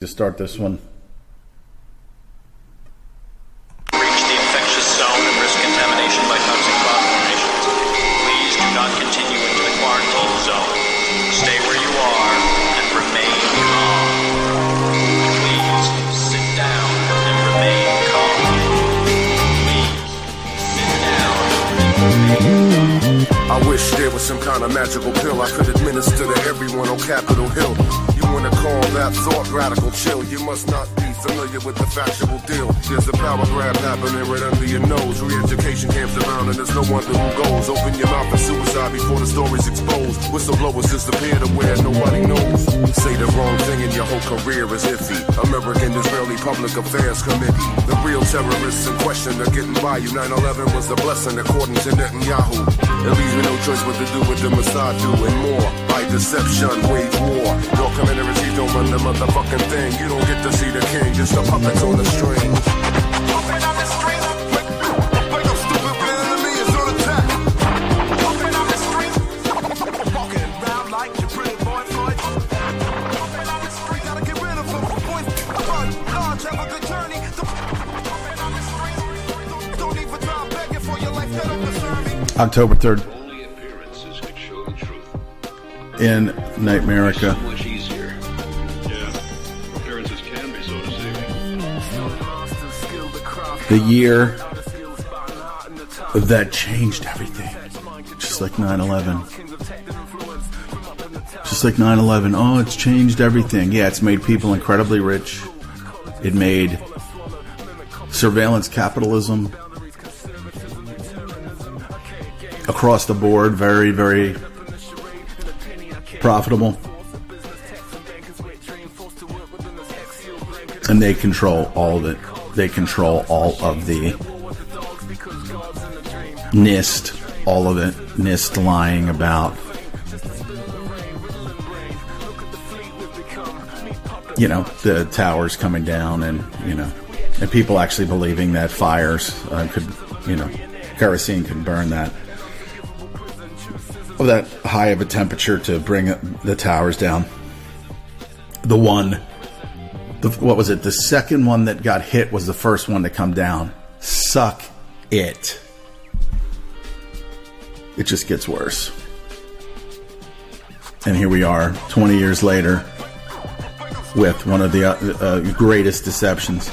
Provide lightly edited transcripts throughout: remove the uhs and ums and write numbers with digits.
To start this one. Reach the infectious zone and risk contamination by toxic cloud formations. Please do not continue into the quarantine zone. Stay where you are and remain calm. Please sit down and remain calm. Please sit down and remain calm. I wish there was some kind of magical pill I could administer to everyone on Capitol Hill. You wanna call that thought radical chill? You must not be familiar with the factual deal. There's a power grab happening right under your nose. Re-education camps around and there's no wonder who goes. Open your mouth for suicide before the story's exposed. Whistleblowers disappear to where nobody knows. Say the wrong thing and your whole career is iffy. American-Israeli Public Affairs Committee. The real terrorists in question are getting by you. 9/11 was a blessing according to Netanyahu. It leaves me no choice but to do what the Mossad do and more. By deception, wage war. No commentary, don't run the motherfucking thing. You don't get to see the king, just the puppets on the string. Puppet on the string. Like a stupid enemy is on attack. Puppet on the string. Walking around like your pretty boy Floyd. Puppet on the string. Gotta get rid of him. Boys, run, large, have a good journey. Puppet on the string. Don't even try begging for your life. That don't concern me. October 3rd. Only appearances could show the truth. In Nightmarica. So much easier. Yeah, appearances can be so deceiving. The year that changed everything. Just like 9/11. Just like 9/11. Oh, it's changed everything. Yeah, it's made people incredibly rich. It made surveillance capitalism across the board very, very profitable. And they control all of it. They control all of the NIST, all of it. NIST lying about, the towers coming down and people actually believing that fires could, kerosene could burn that. Of that high of a temperature to bring the towers down. What was it? The second one that got hit was the first one to come down. Suck it. It just gets worse. And here we are, 20 years later, with one of the greatest deceptions.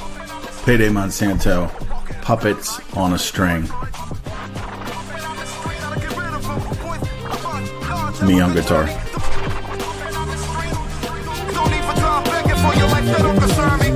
Payday Monsanto, puppets on a string. Me on guitar. Don't even try begging for your life. That don't concern me.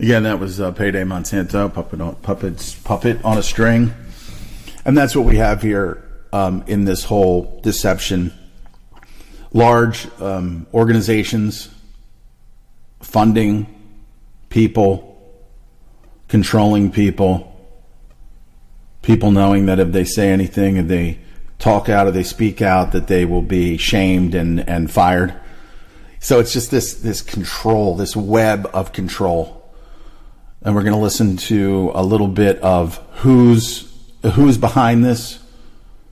Again, that was Payday Monsanto, puppet on a string. And that's what we have here in this whole deception. Large organizations funding people, controlling people, people knowing that if they say anything, if they talk out or they speak out, that they will be shamed and fired. So it's just this control, this web of control. And we're going to listen to a little bit of who's behind this.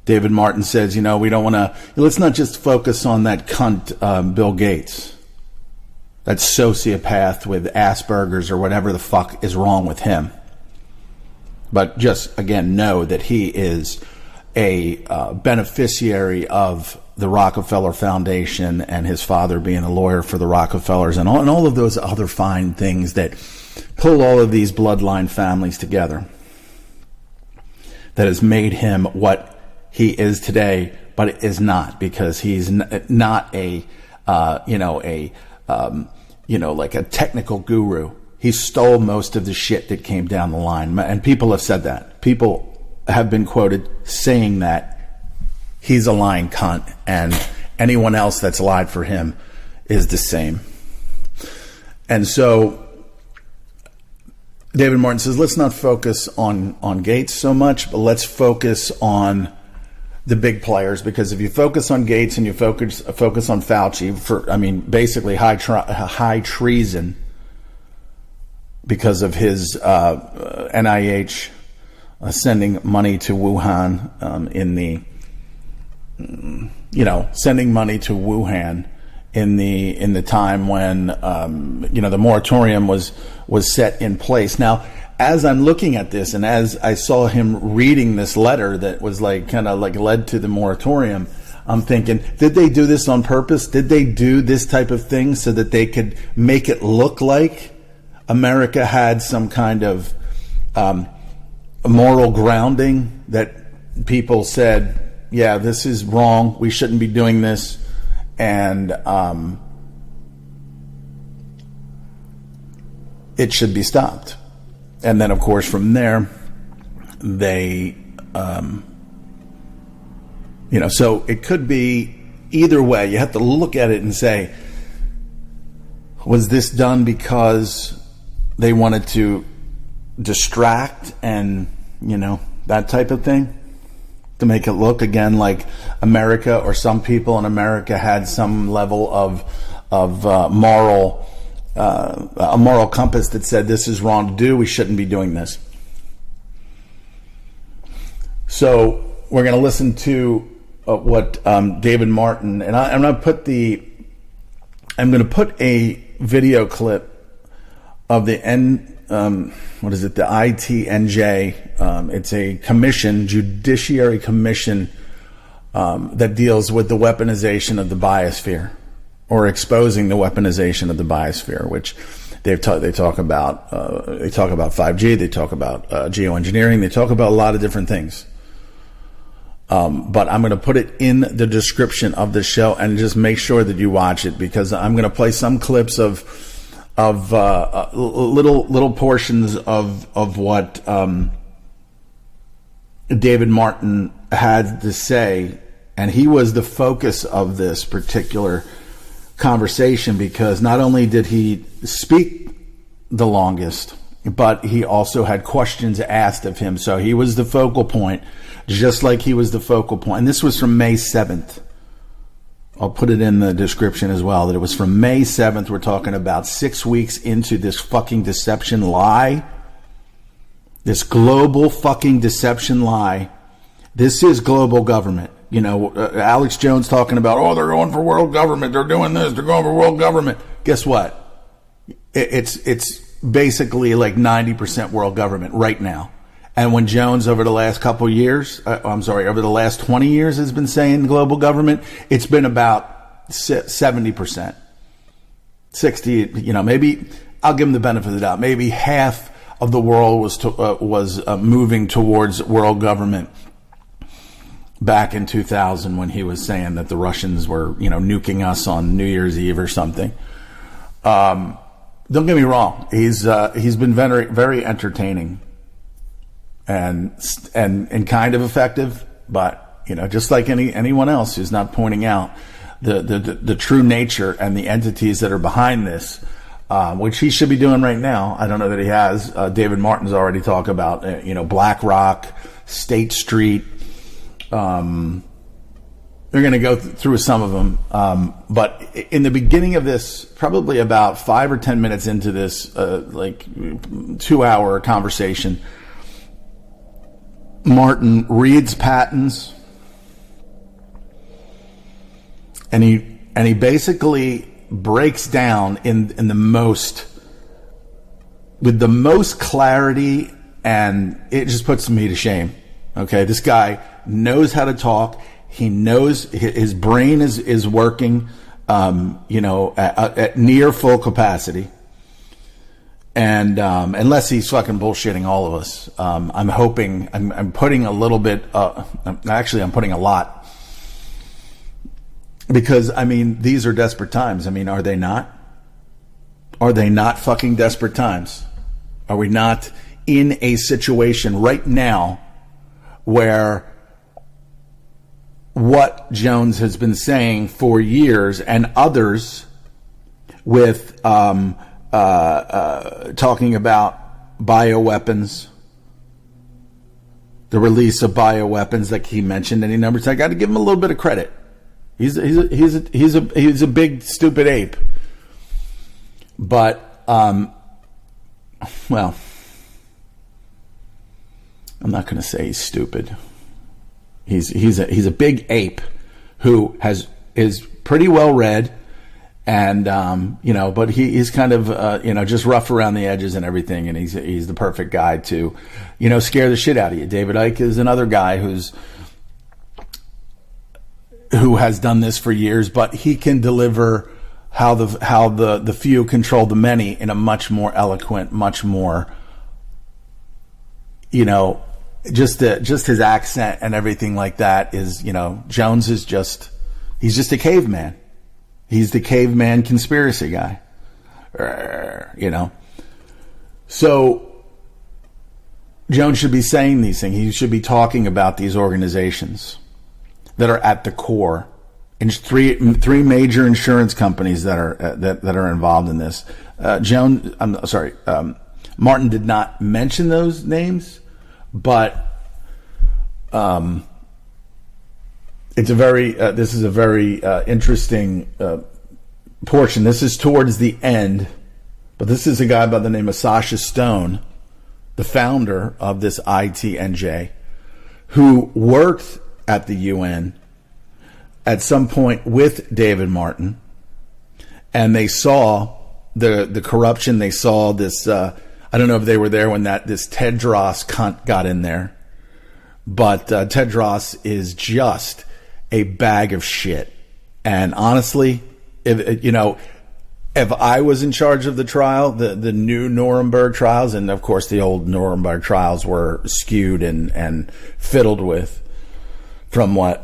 David Martin says, we don't want to, let's not just focus on that cunt Bill Gates, that sociopath with Asperger's or whatever the fuck is wrong with him. But just, again, know that he is a beneficiary of the Rockefeller Foundation and his father being a lawyer for the Rockefellers and all of those other fine things that pull all of these bloodline families together. That has made him what he is today, but it is not, because he's not a like a technical guru. He stole most of the shit that came down the line. And people have said that. People have been quoted saying that he's a lying cunt, and anyone else that's lied for him is the same. And so David Martin says, let's not focus on Gates so much, but let's focus on the big players, because if you focus on Gates and you focus on Fauci basically high treason because of his NIH sending money to Wuhan sending money to Wuhan in the time when the moratorium was set in place. Now, as I'm looking at this, and as I saw him reading this letter that was led to the moratorium, I'm thinking, did they do this on purpose? Did they do this type of thing so that they could make it look like America had some kind of moral grounding, that people said, yeah, this is wrong, we shouldn't be doing this, and it should be stopped? And then, of course, from there, they, so it could be either way. You have to look at it and say, was this done because they wanted to distract and, that type of thing? To make it look, again, like America, or some people in America, had some level of moral a moral compass that said this is wrong to do, we shouldn't be doing this. So we're going to listen to what David Martin, and I'm going to put a video clip of the the ITNJ. It's a commission, judiciary commission, that deals with the weaponization of the biosphere, or exposing the weaponization of the biosphere, which they talk about 5G, they talk about geoengineering, they talk about a lot of different things. But I'm going to put it in the description of the show, and just make sure that you watch it, because I'm going to play some clips of little portions of what David Martin had to say, and he was the focus of this particular conversation, because not only did he speak the longest, but he also had questions asked of him. So he was the focal point, just like he was the focal point. And this was from May 7th. I'll put it in the description as well, that it was from May 7th. We're talking about 6 weeks into this fucking deception lie. This global fucking deception lie. This is global government. Alex Jones talking about, they're going for world government, they're doing this, they're going for world government. Guess what? It's basically like 90% world government right now. And when Jones over the last couple years, over the last 20 years has been saying global government, it's been about 70%. 60, maybe, I'll give him the benefit of the doubt, maybe half of the world was moving towards world government back in 2000, when he was saying that the Russians were, nuking us on New Year's Eve or something. Don't get me wrong. He's been very, very entertaining and kind of effective, but, just like anyone else who's not pointing out the true nature and the entities that are behind this, which he should be doing right now. I don't know that he has. David Martin's already talked about, BlackRock, State Street. They're going to go through some of them. But in the beginning of this, probably about 5 or 10 minutes into this, 2-hour conversation, Martin reads patents, and he basically breaks down with the most clarity, and it just puts me to shame. Okay, this guy knows how to talk. He knows his brain is working, at near full capacity. And unless he's fucking bullshitting all of us, I'm hoping I'm putting a little bit. I'm putting a lot, because these are desperate times. Are they not? Are they not fucking desperate times? Are we not in a situation right now where what Jones has been saying for years and others with talking about bioweapons, the release of bioweapons that he mentioned any numbers, I got to give him a little bit of credit. He's a big stupid ape. But well, I'm not going to say he's stupid. He's a big ape who is pretty well read, and but he's kind of just rough around the edges and everything, and he's the perfect guy to scare the shit out of you. David Icke is another guy who has done this for years, but he can deliver how the few control the many in a much more eloquent, much more just his accent and everything like that is, Jones is he's just a caveman. He's the caveman conspiracy guy, So Jones should be saying these things. He should be talking about these organizations that are at the core. And three major insurance companies that are involved in this. Martin did not mention those names, but this is a very interesting portion. This is towards the end, but this is a guy by the name of Sasha Stone, the founder of this ITNJ, who worked at the UN at some point with David Martin, and they saw the corruption. They saw this. I don't know if they were there when this Tedros cunt got in there, but Tedros is just a bag of shit. And honestly, if I was in charge of the trial, the new Nuremberg trials, and of course the old Nuremberg trials were skewed and fiddled with, from what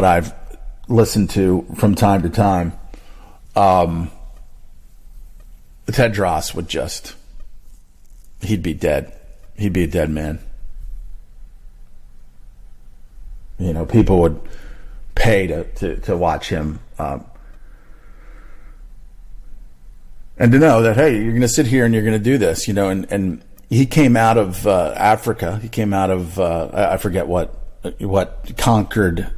I've listened to from time to time, Tedros would he'd be dead. He'd be a dead man. People would pay to watch him, and to know that, hey, you're going to sit here and you're going to do this, and he came out of Africa. He came out of I forget what conquered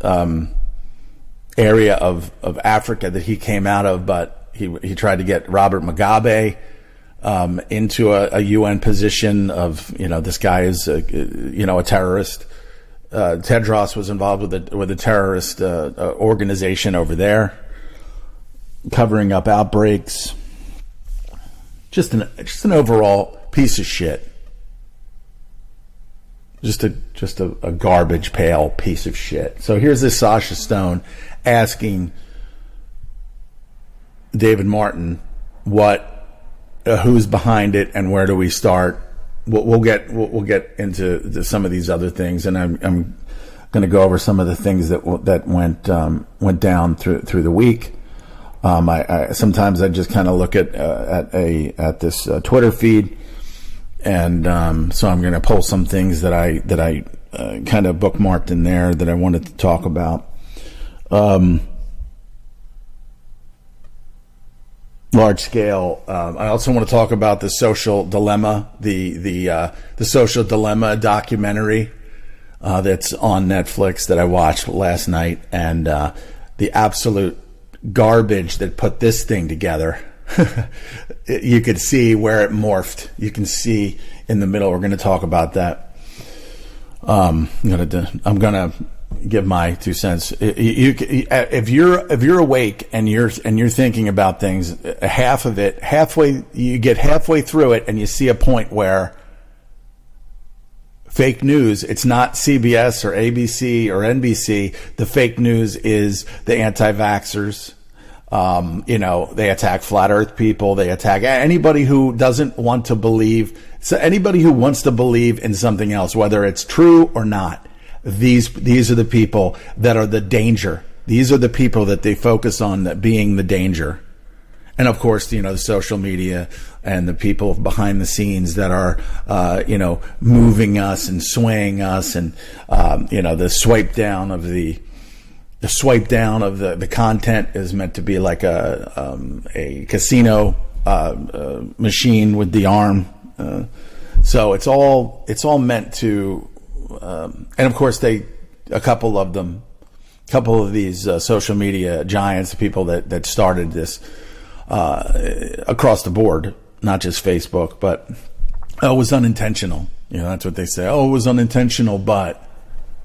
area of Africa that he came out of, but he tried to get Robert Mugabe into a UN position of, this guy is a terrorist. Tedros was involved with a terrorist organization over there, covering up outbreaks. Just an overall piece of shit. Just a garbage pail piece of shit. So here's this Sasha Stone asking David Martin who's behind it and where do we start. We'll get into some of these other things, and I'm going to go over some of the things that went down through the week. I sometimes I just kind of look at this Twitter feed. And so I'm going to pull some things that I kind of bookmarked in there that I wanted to talk about. Large scale. I also want to talk about the social dilemma, the social dilemma documentary that's on Netflix that I watched last night, and the absolute garbage that put this thing together. You could see where it morphed. You can see in the middle. We're going to talk about that. I'm gonna give my 2 cents. If you're awake and you're thinking about things, you get halfway through it and you see a point where fake news, it's not CBS or ABC or NBC. The fake news is the anti-vaxxers. They attack flat earth people. They attack anybody who doesn't want to believe. So anybody who wants to believe in something else, whether it's true or not, these are the people that are the danger. These are the people that they focus on that being the danger. And of course, the social media and the people behind the scenes that are, moving us and swaying us, and the swipe down of the content is meant to be like a casino machine with the arm. So it's all meant to, and of course a couple of these social media giants, people that started this across the board, not just Facebook, but it was unintentional. That's what they say. Oh, it was unintentional, but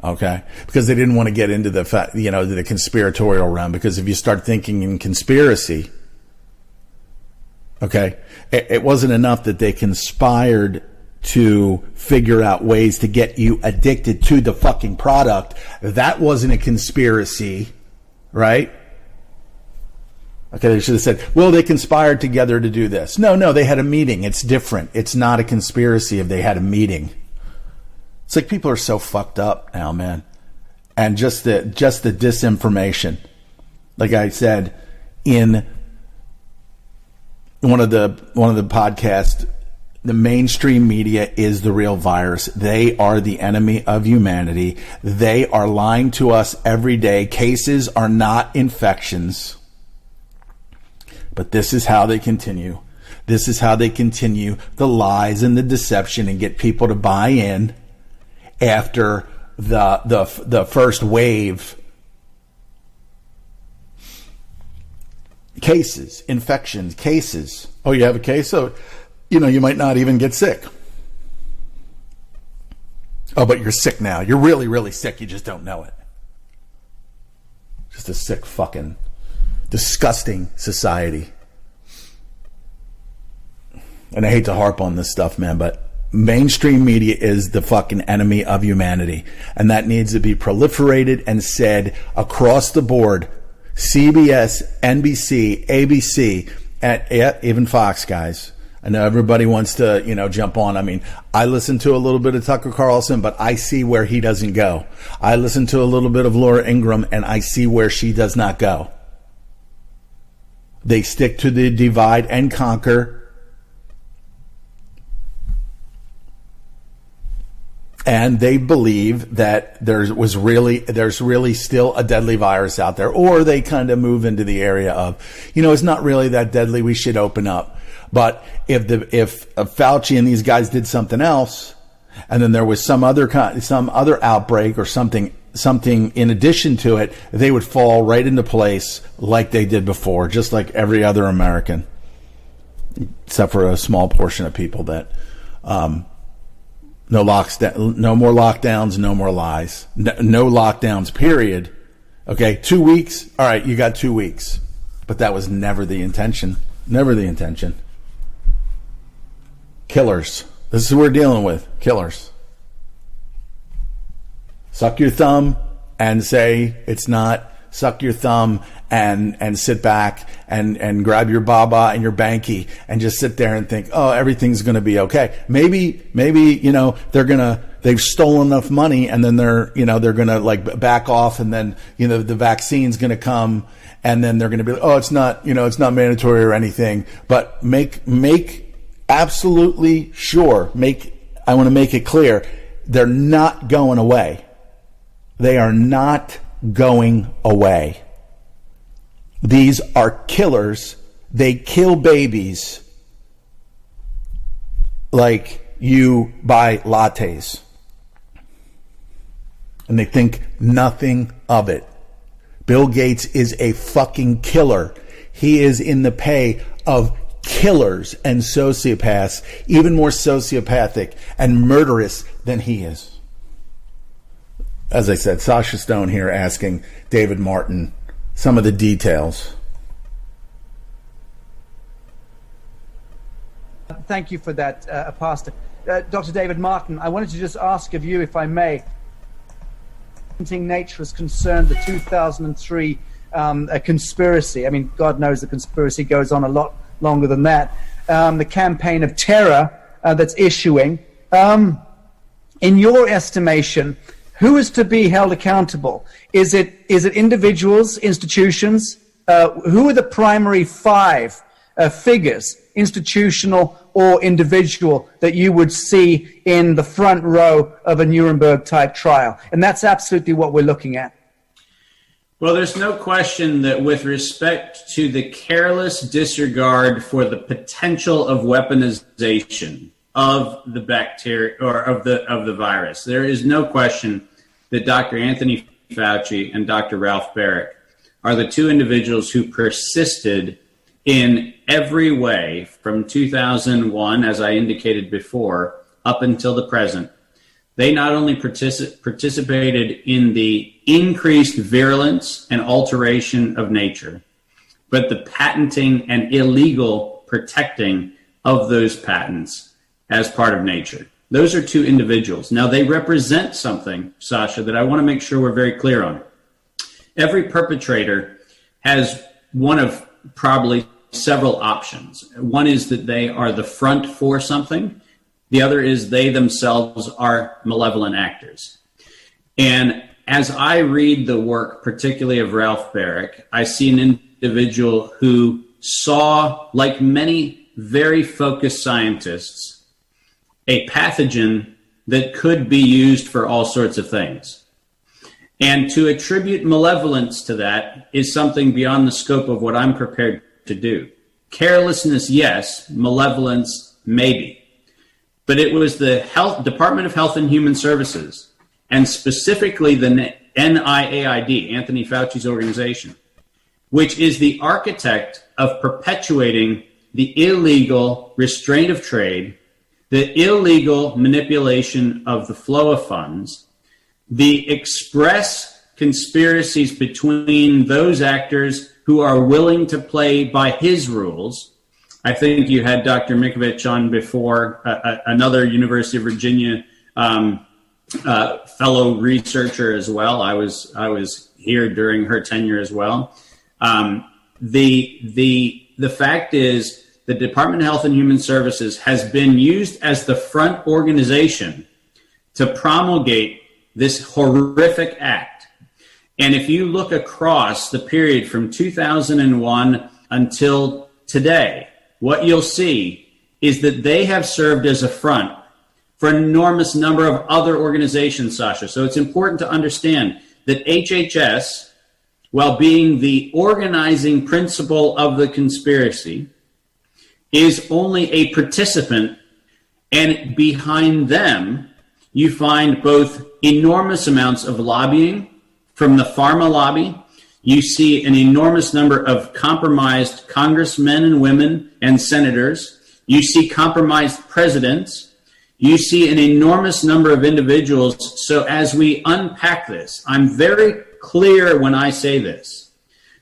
okay, because they didn't want to get into the fact, the conspiratorial realm. Because if you start thinking in conspiracy, okay, it wasn't enough that they conspired to figure out ways to get you addicted to the fucking product. That wasn't a conspiracy, right? Okay, they should have said, well, they conspired together to do this. No, they had a meeting. It's different. It's not a conspiracy if they had a meeting. It's like people are so fucked up now, man. And just the disinformation. Like I said in one of the podcasts, the mainstream media is the real virus. They are the enemy of humanity. They are lying to us every day. Cases are not infections. But this is how they continue. This is how they continue the lies and the deception and get people to buy in after the first wave. Cases, infections, cases. Oh, you have a case? So, you might not even get sick. Oh, but you're sick now. You're really, really sick. You just don't know it. Just a sick fucking disgusting society. And I hate to harp on this stuff, man, but mainstream media is the fucking enemy of humanity. And that needs to be proliferated and said across the board. CBS, NBC, ABC, and even Fox, guys. I know everybody wants to, jump on. I mean, I listen to a little bit of Tucker Carlson, but I see where he doesn't go. I listen to a little bit of Laura Ingraham, and I see where she does not go. They stick to the divide and conquer. And they believe that there's really still a deadly virus out there, or they kind of move into the area of, it's not really that deadly. We should open up. But if Fauci and these guys did something else, and then there was some other outbreak or something in addition to it, they would fall right into place like they did before, just like every other American, except for a small portion of people that. No more lockdowns, no more lies. No lockdowns, period. Okay, 2 weeks. All right, you got 2 weeks. But that was never the intention. Never the intention. Killers. This is who we're dealing with. Killers. Suck your thumb and say it's not. Suck your thumb and sit back and grab your baba and your banky and just sit there and think, oh, everything's going to be okay. Maybe, they've stolen enough money and then they're going to back off, and then, the vaccine's going to come, and then they're going to be like, oh, it's not mandatory or anything. But make absolutely sure, I want to make it clear, they're not going away. They are not going away. These are killers. They kill babies like you buy lattes. And they think nothing of it. Bill Gates is a fucking killer. He is in the pay of killers and sociopaths, even more sociopathic and murderous than he is. As I said, Sasha Stone here asking David Martin some of the details. Thank you for that, Pastor. Dr. David Martin, I wanted to just ask of you, if I may, nature is concerned, the 2003 conspiracy. I mean, God knows the conspiracy goes on a lot longer than that. The campaign of terror that's issuing. In your estimation, who is to be held accountable? Is it individuals, institutions? Who are the primary five figures, institutional or individual, that you would see in the front row of a Nuremberg-type trial. And that's absolutely what we're looking at. Well, there's no question that with respect to the careless disregard for the potential of weaponization of the bacteria or of the virus, there is no question that Dr. Anthony Fauci and Dr. Ralph Baric are the two individuals who persisted in every way from 2001, as I indicated before, up until the present. They not only participated in the increased virulence and alteration of nature, but the patenting and illegal protecting of those patents as part of nature. Those are two individuals. Now, they represent something, Sasha, that I want to make sure we're very clear on. Every perpetrator has one of probably several options. One is that they are the front for something. The other is they themselves are malevolent actors. And as I read the work, particularly of Ralph Baric, I see an individual who saw, like many very focused scientists, a pathogen that could be used for all sorts of things. And to attribute malevolence to that is something beyond the scope of what I'm prepared to do. Carelessness, yes. Malevolence, maybe. But it was the Department of Health and Human Services, and specifically the NIAID, Anthony Fauci's organization, which is the architect of perpetuating the illegal restraint of trade, the illegal manipulation of the flow of funds, the express conspiracies between those actors who are willing to play by his rules. I think you had Dr. Mikovich on before, another University of Virginia fellow researcher as well. I was here during her tenure as well. The fact is, the Department of Health and Human Services has been used as the front organization to promulgate this horrific act. And if you look across the period from 2001 until today, what you'll see is that they have served as a front for an enormous number of other organizations, Sasha. So it's important to understand that HHS, while being the organizing principle of the conspiracy, is only a participant, and behind them you find both enormous amounts of lobbying from the pharma lobby. You see an enormous number of compromised congressmen and women and senators. You see compromised presidents. You see an enormous number of individuals. So as we unpack this, I'm very clear when I say this,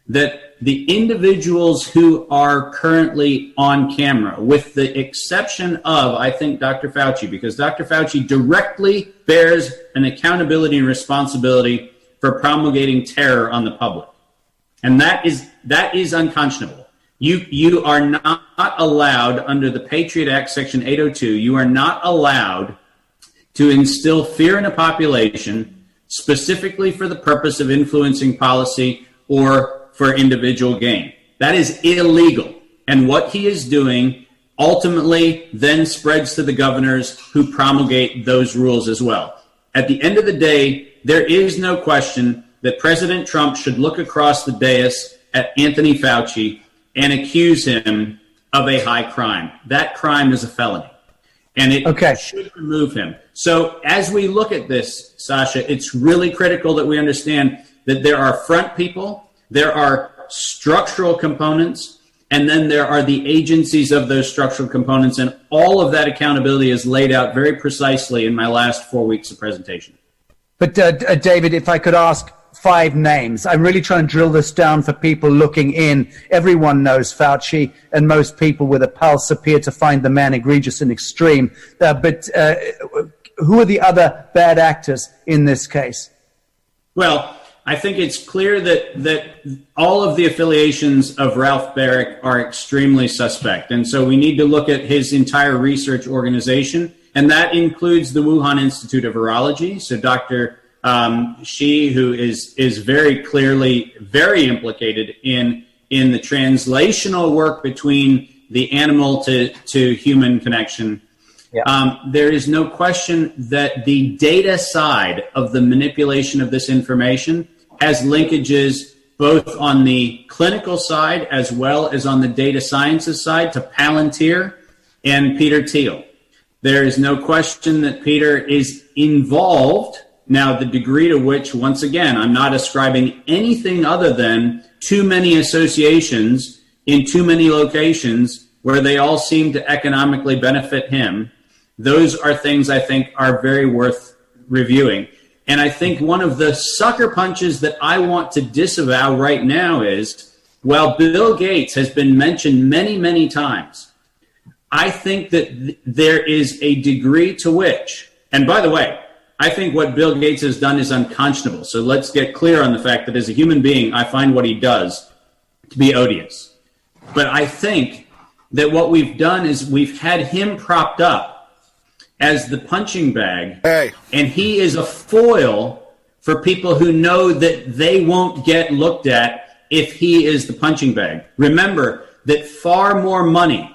that the individuals who are currently on camera, with the exception of, I think, Dr. Fauci, because Dr. Fauci directly bears an accountability and responsibility for promulgating terror on the public. And that is unconscionable. You are not allowed, under the Patriot Act, Section 802, you are not allowed to instill fear in a population specifically for the purpose of influencing policy or for individual gain. That is illegal. And what he is doing ultimately then spreads to the governors who promulgate those rules as well. At the end of the day, there is no question that President Trump should look across the dais at Anthony Fauci and accuse him of a high crime. That crime is a felony. And it should remove him. So as we look at this, Sasha, it's really critical that we understand that there are front people, there are structural components, and then there are the agencies of those structural components, and all of that accountability is laid out very precisely in my last 4 weeks of presentation. But David, if I could ask 5 names, I'm really trying to drill this down for people looking in. Everyone knows Fauci, and most people with a pulse appear to find the man egregious and extreme. But who are the other bad actors in this case? Well, I think it's clear that all of the affiliations of Ralph Baric are extremely suspect. And so we need to look at his entire research organization, and that includes the Wuhan Institute of Virology. So Dr. Shi, who is very clearly very implicated in in the translational work between the animal to human connection, there is no question that the data side of the manipulation of this information has linkages both on the clinical side as well as on the data sciences side to Palantir and Peter Thiel. There is no question that Peter is involved. Now, the degree to which, once again, I'm not ascribing anything other than too many associations in too many locations where they all seem to economically benefit him. Those are things I think are very worth reviewing. And I think one of the sucker punches that I want to disavow right now is, while Bill Gates has been mentioned many, many times, I think that there is a degree to which, and by the way, I think what Bill Gates has done is unconscionable. So let's get clear on the fact that as a human being, I find what he does to be odious. But I think that what we've done is we've had him propped up as the punching bag, and he is a foil for people who know that they won't get looked at if he is the punching bag. Remember that far more money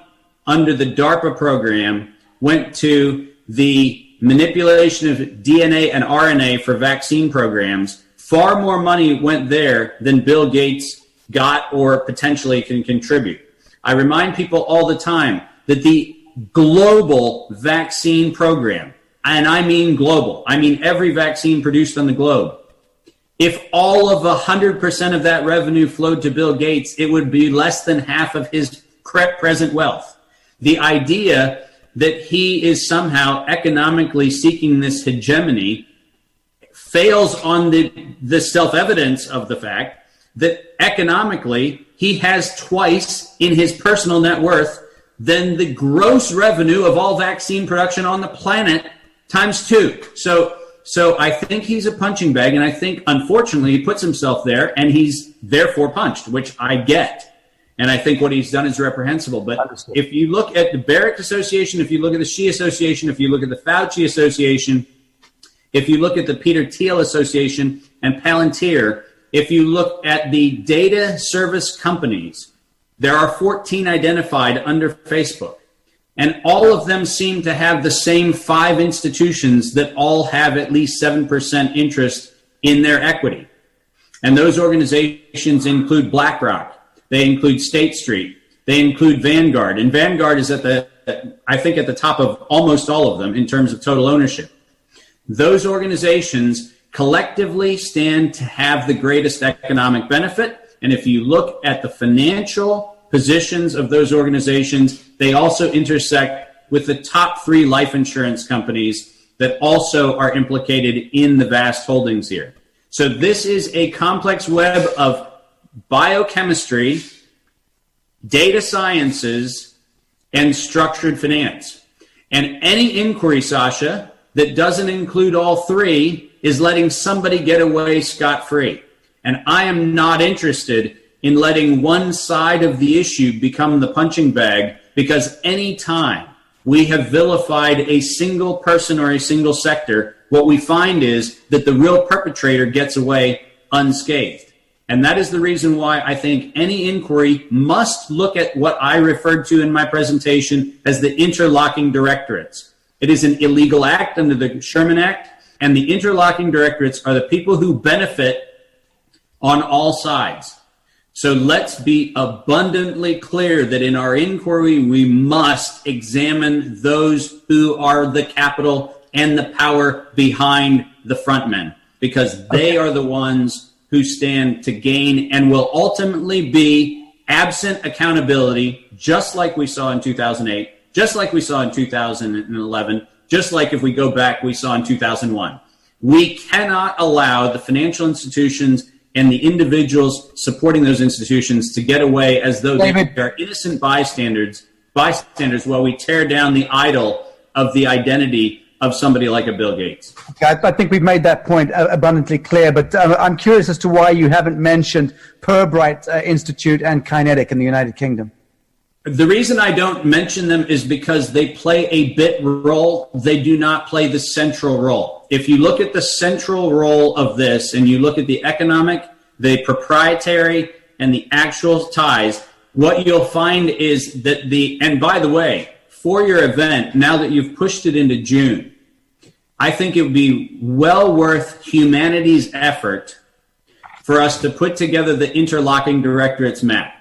under the DARPA program went to the manipulation of DNA and RNA for vaccine programs. Far more money went there than Bill Gates got or potentially can contribute. I remind people all the time that the global vaccine program, and I mean global, I mean every vaccine produced on the globe, if all of 100% of that revenue flowed to Bill Gates, it would be less than half of his present wealth. The idea that he is somehow economically seeking this hegemony fails on the self-evidence of the fact that economically he has twice in his personal net worth than the gross revenue of all vaccine production on the planet times 2. So I think he's a punching bag, and I think, unfortunately, he puts himself there, and he's therefore punched, which I get. And I think what he's done is reprehensible. But if you look at the Barrett Association, if you look at the Xi Association, if you look at the Fauci Association, if you look at the Peter Thiel Association and Palantir, if you look at the data service companies, there are 14 identified under Facebook, and all of them seem to have the same 5 institutions that all have at least 7% interest in their equity. And those organizations include BlackRock, they include State Street, they include Vanguard, and Vanguard is at the top of almost all of them in terms of total ownership. Those organizations collectively stand to have the greatest economic benefit. And if you look at the financial positions of those organizations, they also intersect with the top 3 life insurance companies that also are implicated in the vast holdings here. So this is a complex web of biochemistry, data sciences, and structured finance. And any inquiry, Sasha, that doesn't include all 3 is letting somebody get away scot-free. And I am not interested in letting one side of the issue become the punching bag, because any time we have vilified a single person or a single sector, what we find is that the real perpetrator gets away unscathed. And that is the reason why I think any inquiry must look at what I referred to in my presentation as the interlocking directorates. It is an illegal act under the Sherman Act, and the interlocking directorates are the people who benefit on all sides. So let's be abundantly clear that in our inquiry, we must examine those who are the capital and the power behind the frontmen, because they are the ones who stand to gain and will ultimately be absent accountability, just like we saw in 2008, just like we saw in 2011, just like if we go back, we saw in 2001. We cannot allow the financial institutions and the individuals supporting those institutions to get away as though they are innocent bystanders while we tear down the idol of the identity of somebody like a Bill Gates. Okay, I think we've made that point abundantly clear, but I'm curious as to why you haven't mentioned Pirbright Institute and Kinetic in the United Kingdom. The reason I don't mention them is because they play a bit role. They do not play the central role. If you look at the central role of this and you look at the economic, the proprietary, and the actual ties, what you'll find is that and by the way, for your event, now that you've pushed it into June, I think it would be well worth humanity's effort for us to put together the interlocking directorates map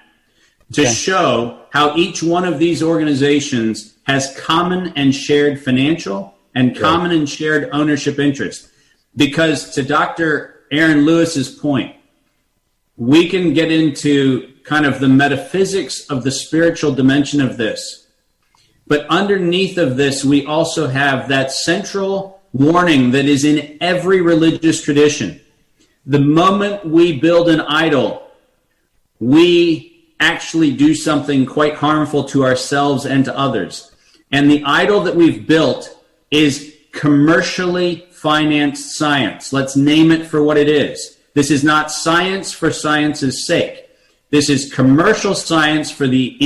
to show how each one of these organizations has common and shared financial and common and shared ownership interest. Because to Dr. Aaron Lewis's point, we can get into kind of the metaphysics of the spiritual dimension of this. But underneath of this, we also have that central warning that is in every religious tradition. The moment we build an idol, we actually do something quite harmful to ourselves and to others. And the idol that we've built is commercially financed science. Let's name it for what it is. This is not science for science's sake. This is commercial science for the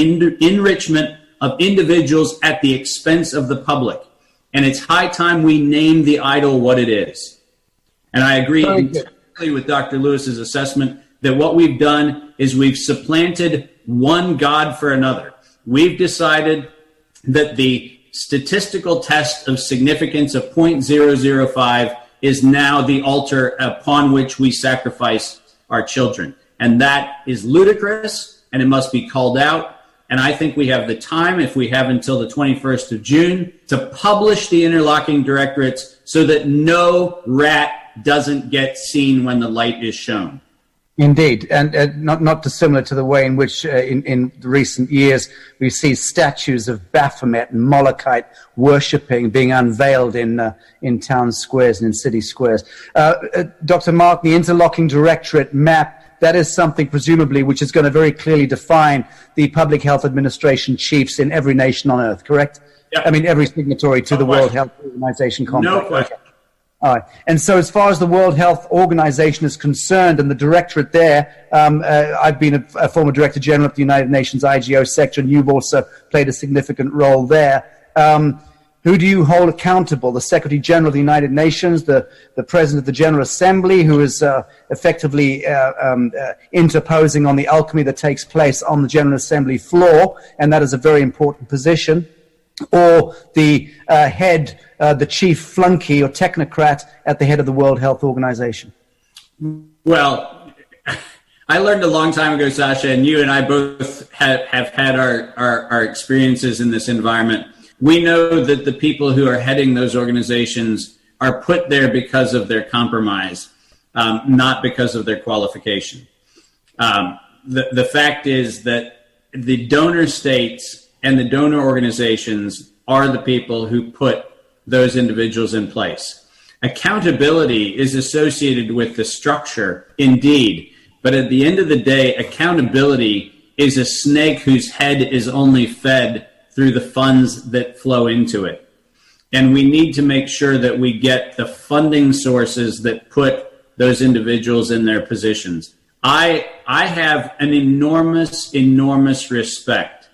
enrichment of individuals at the expense of the public. And it's high time we name the idol what it is. And I agree entirely with Dr. Lewis's assessment that what we've done is we've supplanted one God for another. We've decided that the statistical test of significance of 0.005 is now the altar upon which we sacrifice our children. And that is ludicrous, and it must be called out. And I think we have the time, if we have until the 21st of June, to publish the interlocking directorates so that no rat doesn't get seen when the light is shown. Indeed, and not dissimilar to the way in which in recent years we see statues of Baphomet and Molochite worshipping being unveiled in town squares and in city squares. Dr. Mark, the interlocking directorate map, that is something presumably which is going to very clearly define the public health administration chiefs in every nation on earth, correct? Yep. I mean, every signatory to the World Health Organization complex. No question. Okay. All right. And so as far as the World Health Organization is concerned and the directorate there, I've been a former director general of the United Nations IGO sector, and you've also played a significant role there. Who do you hold accountable? The Secretary General of the United Nations, the President of the General Assembly, who is effectively interposing on the alchemy that takes place on the General Assembly floor, and that is a very important position, or the head, the chief flunky or technocrat at the head of the World Health Organization? Well, I learned a long time ago, Sasha, and you and I both have had our experiences in this environment. We know that the people who are heading those organizations are put there because of their compromise, not because of their qualification. The fact is that the donor states and the donor organizations are the people who put those individuals in place. Accountability is associated with the structure, indeed, but at the end of the day, accountability is a snake whose head is only fed through the funds that flow into it. And we need to make sure that we get the funding sources that put those individuals in their positions. I have an enormous respect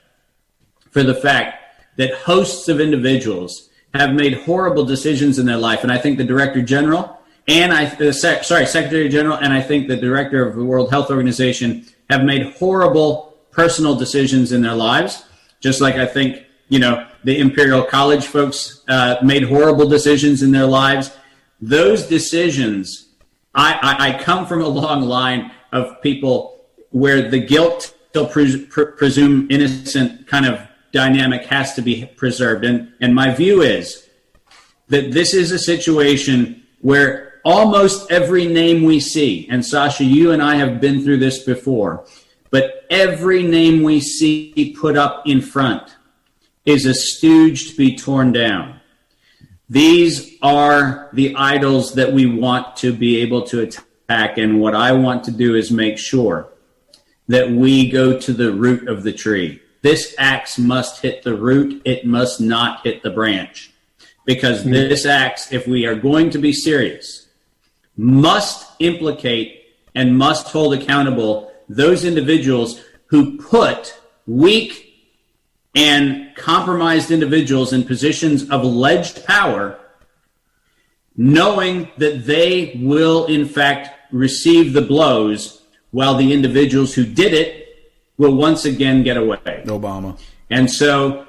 for the fact that hosts of individuals have made horrible decisions in their life. And I think the Director General and Secretary General, and I think the Director of the World Health Organization have made horrible personal decisions in their lives. Just like I think, the Imperial College folks made horrible decisions in their lives. Those decisions, I come from a long line of people where the guilt till presume innocent kind of dynamic has to be preserved. And my view is that this is a situation where almost every name we see, and Sasha, you and I have been through this before, but every name we see put up in front is a stooge to be torn down. These are the idols that we want to be able to attack, and what I want to do is make sure that we go to the root of the tree. This axe must hit the root. It must not hit the branch. Because this axe, if we are going to be serious, must implicate and must hold accountable those individuals who put weak and compromised individuals in positions of alleged power, knowing that they will, in fact, receive the blows while the individuals who did it will once again get away. Obama. And so,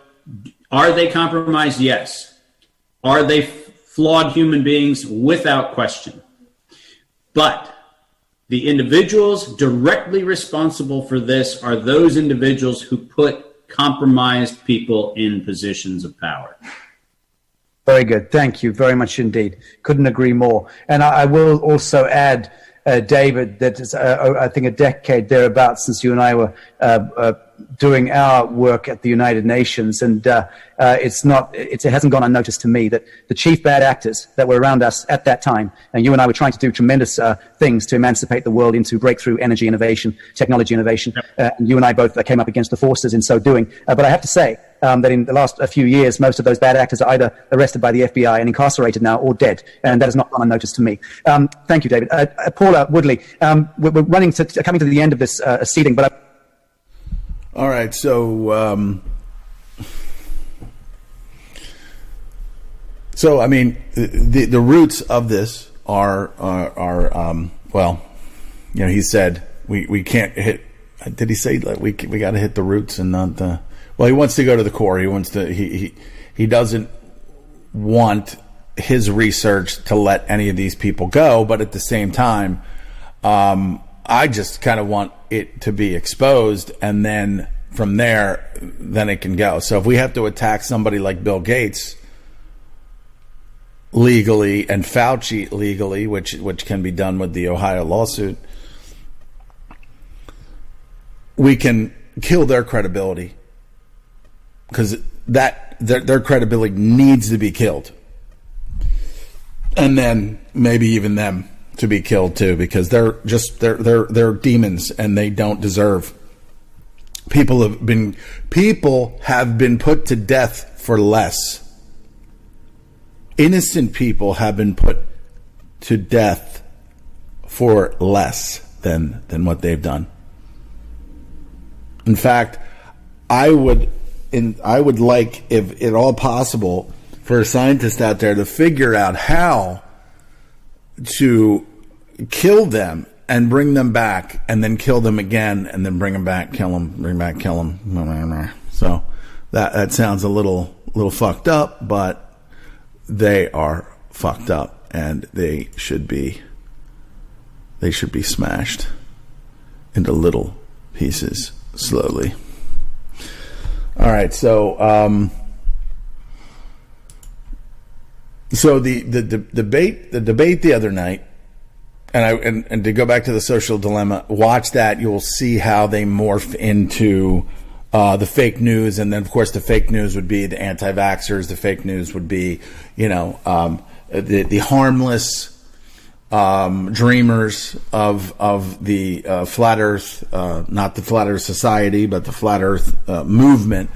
are they compromised? Yes. Are they flawed human beings? Without question. But the individuals directly responsible for this are those individuals who put compromised people in positions of power. Very good. Thank you very much indeed. Couldn't agree more. And I will also add, David, that it's, I think a decade thereabouts since you and I were doing our work at the United Nations, and it hasn't gone unnoticed to me that the chief bad actors that were around us at that time, and you and I were trying to do tremendous things to emancipate the world into breakthrough energy innovation, technology innovation. And you and I both came up against the forces in so doing. But I have to say that in the last few years, most of those bad actors are either arrested by the FBI and incarcerated now, or dead, and that has not gone unnoticed to me. Thank you, David. Paula Woodley, we're coming to the end of this seating, but all right, so I mean, the roots of this are well, you know, he said we can't hit. Did he say that we got to hit the roots and not the? Well, he wants to go to the core. He wants to. He doesn't want his research to let any of these people go, but at the same time, I just kind of want it to be exposed, and then from there, then it can go. So if we have to attack somebody like Bill Gates legally and Fauci legally, which can be done with the Ohio lawsuit, we can kill their credibility, because their credibility needs to be killed, and then maybe even them to be killed too, because they're demons and they don't deserve. People have been put to death for less. Innocent people have been put to death for less than what they've done. In fact, I would like, if at all possible, for a scientist out there to figure out how to kill them and bring them back, and then kill them again, and then bring them back, kill them, bring back, kill them. So that sounds a little fucked up, but they are fucked up, and they should be smashed into little pieces slowly. All right, so the debate the other night, and to go back to the social dilemma, watch that. You'll see how they morph into the fake news, and then of course the fake news would be the anti-vaxxers. The fake news would be, the harmless dreamers of the flat Earth, not the flat Earth Society, but the flat Earth movement.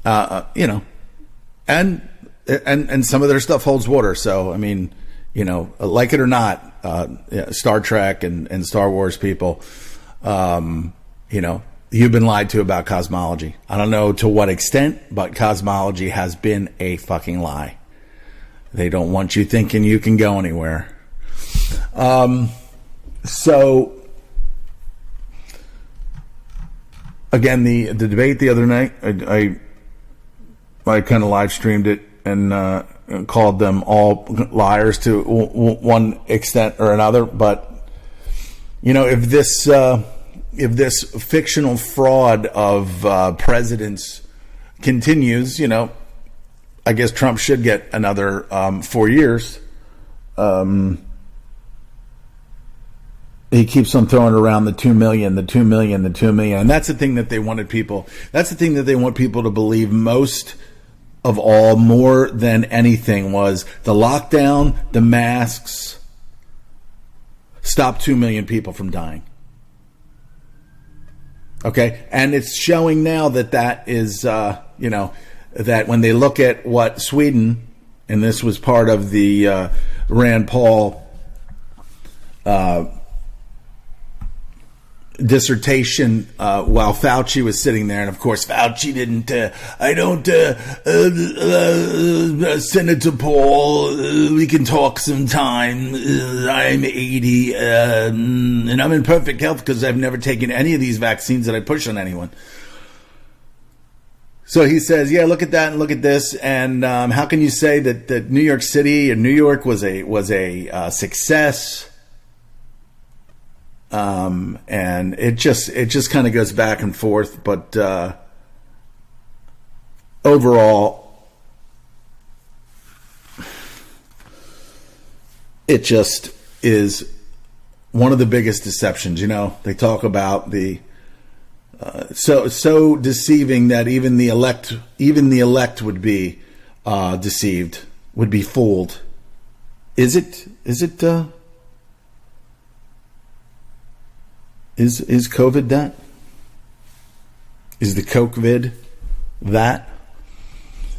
And some of their stuff holds water. So I mean, like it or not, Star Trek and Star Wars people, you've been lied to about cosmology. I don't know to what extent, but cosmology has been a fucking lie. They don't want you thinking you can go anywhere. So again, the debate the other night, I kind of live streamed it and called them all liars to one extent or another. But if this fictional fraud of presidents continues, I guess Trump should get another 4 years. He keeps on throwing around the 2 million, the 2 million, the 2 million. And that's the thing that they wanted people. That's the thing that they want people to believe most of all, more than anything, was the lockdown, the masks, stopped 2 million people from dying. Okay? And it's showing now that is, that when they look at what Sweden, and this was part of the Rand Paul dissertation while Fauci was sitting there, and of course Fauci didn't. Senator Paul, we can talk sometime. I'm 80, and I'm in perfect health because I've never taken any of these vaccines that I push on anyone. So he says, yeah, look at that and look at this, and how can you say that New York City and New York was a success? And it just kind of goes back and forth, but overall, it just is one of the biggest deceptions. You know, they talk about the so deceiving that even the elect would be deceived, would be fooled. Is it? Is COVID that? Is the COVID that?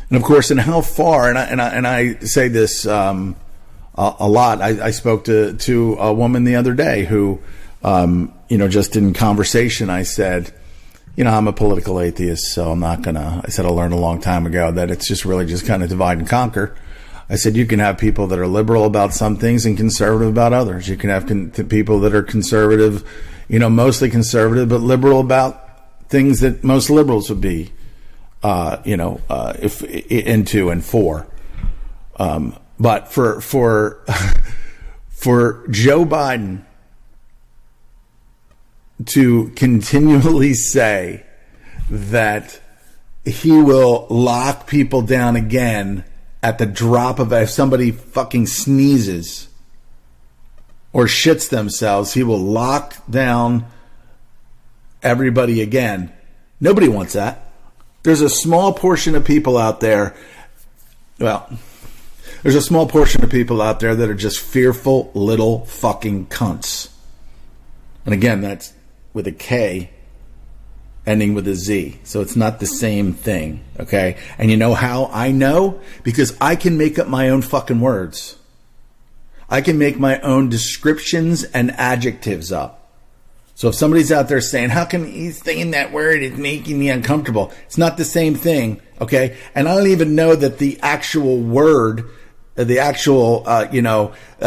And of course, and how far? And I say this a lot. I spoke to a woman the other day who, just in conversation, I said, I'm a political atheist, so I'm not gonna. I said I learned a long time ago that it's just really just kind of divide and conquer. I said you can have people that are liberal about some things and conservative about others. You can have people that are conservative, mostly conservative, but liberal about things that most liberals would be, if into and for. But for for Joe Biden to continually say that he will lock people down again at the drop of if somebody fucking sneezes or shits themselves, he will lock down everybody again. Nobody wants that. There's a small portion of people out there, there's a small portion of people out there that are just fearful little fucking cunts. And again, that's with a K ending with a Z. So it's not the same thing, okay? And you know how I know? Because I can make up my own fucking words. I can make my own descriptions and adjectives up. So if somebody's out there saying, how come he's saying that word is making me uncomfortable? It's not the same thing, okay? And I don't even know that the actual word, the actual,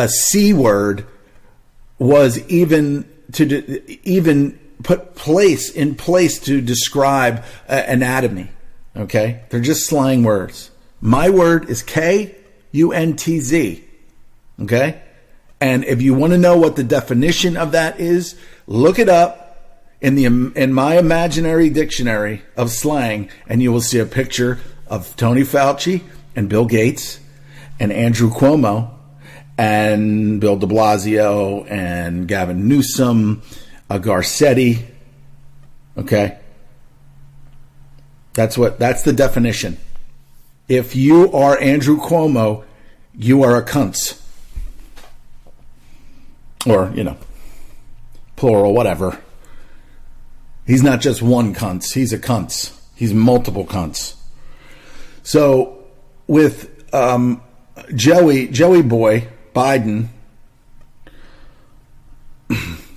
C word was even put in place to describe anatomy, okay? They're just slang words. My word is K-U-N-T-Z, okay? And if you want to know what the definition of that is, look it up in my imaginary dictionary of slang, and you will see a picture of Tony Fauci and Bill Gates and Andrew Cuomo and Bill de Blasio and Gavin Newsom, Garcetti. Okay? That's the definition. If you are Andrew Cuomo, you are a cunt. Or, plural, whatever. He's not just one cunt. He's a cunt. He's multiple cunts. So, with Joey boy, Biden,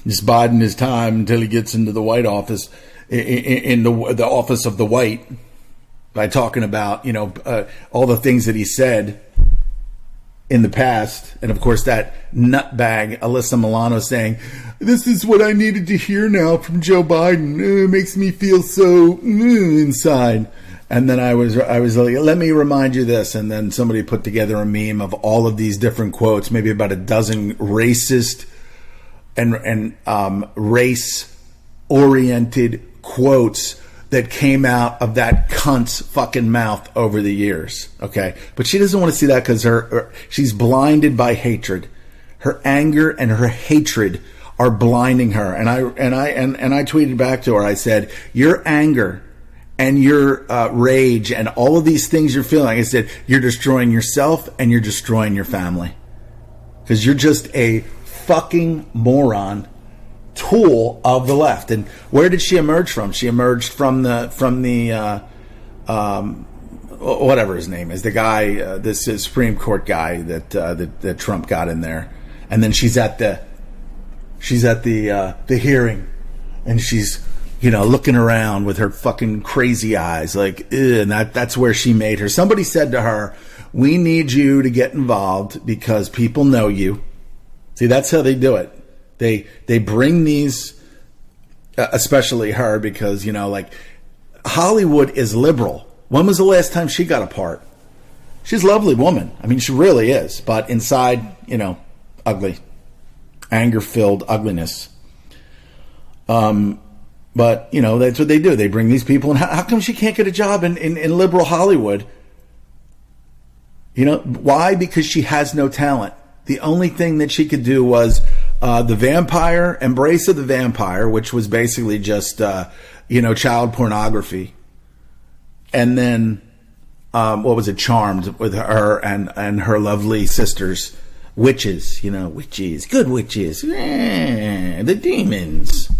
just biding his time until he gets into the White Office, in the office of the White, by talking about, all the things that he said in the past. And of course that nutbag Alyssa Milano saying, this is what I needed to hear now from Joe Biden. It makes me feel so inside. And then I was like, let me remind you this. And then somebody put together a meme of all of these different quotes, maybe about a dozen racist and race-oriented quotes that came out of that cunt's fucking mouth over the years. Okay, but she doesn't want to see that because she's blinded by hatred. Her anger and her hatred are blinding her. And I tweeted back to her. I said, your anger and your rage and all of these things you're feeling, I said, you're destroying yourself and you're destroying your family, because you're just a fucking moron tool of the left. And where did she emerge from? She emerged from the whatever his name is, the guy, this Supreme Court guy that Trump got in there. And then she's at the hearing, And she's, looking around with her fucking crazy eyes, like, ugh, and that's where she made her. Somebody said to her, we need you to get involved because people know you. See, that's how they do it. They bring these, especially her, because, Hollywood is liberal. When was the last time she got a part? She's a lovely woman. I mean, she really is. But inside, ugly. Anger-filled ugliness. But, that's what they do. They bring these people. And how come she can't get a job in liberal Hollywood? Why? Because she has no talent. The only thing that she could do was the vampire, Embrace of the Vampire, which was basically just, child pornography. And then, what was it? Charmed with her and her lovely sisters. Witches, witches. Good witches. The demons.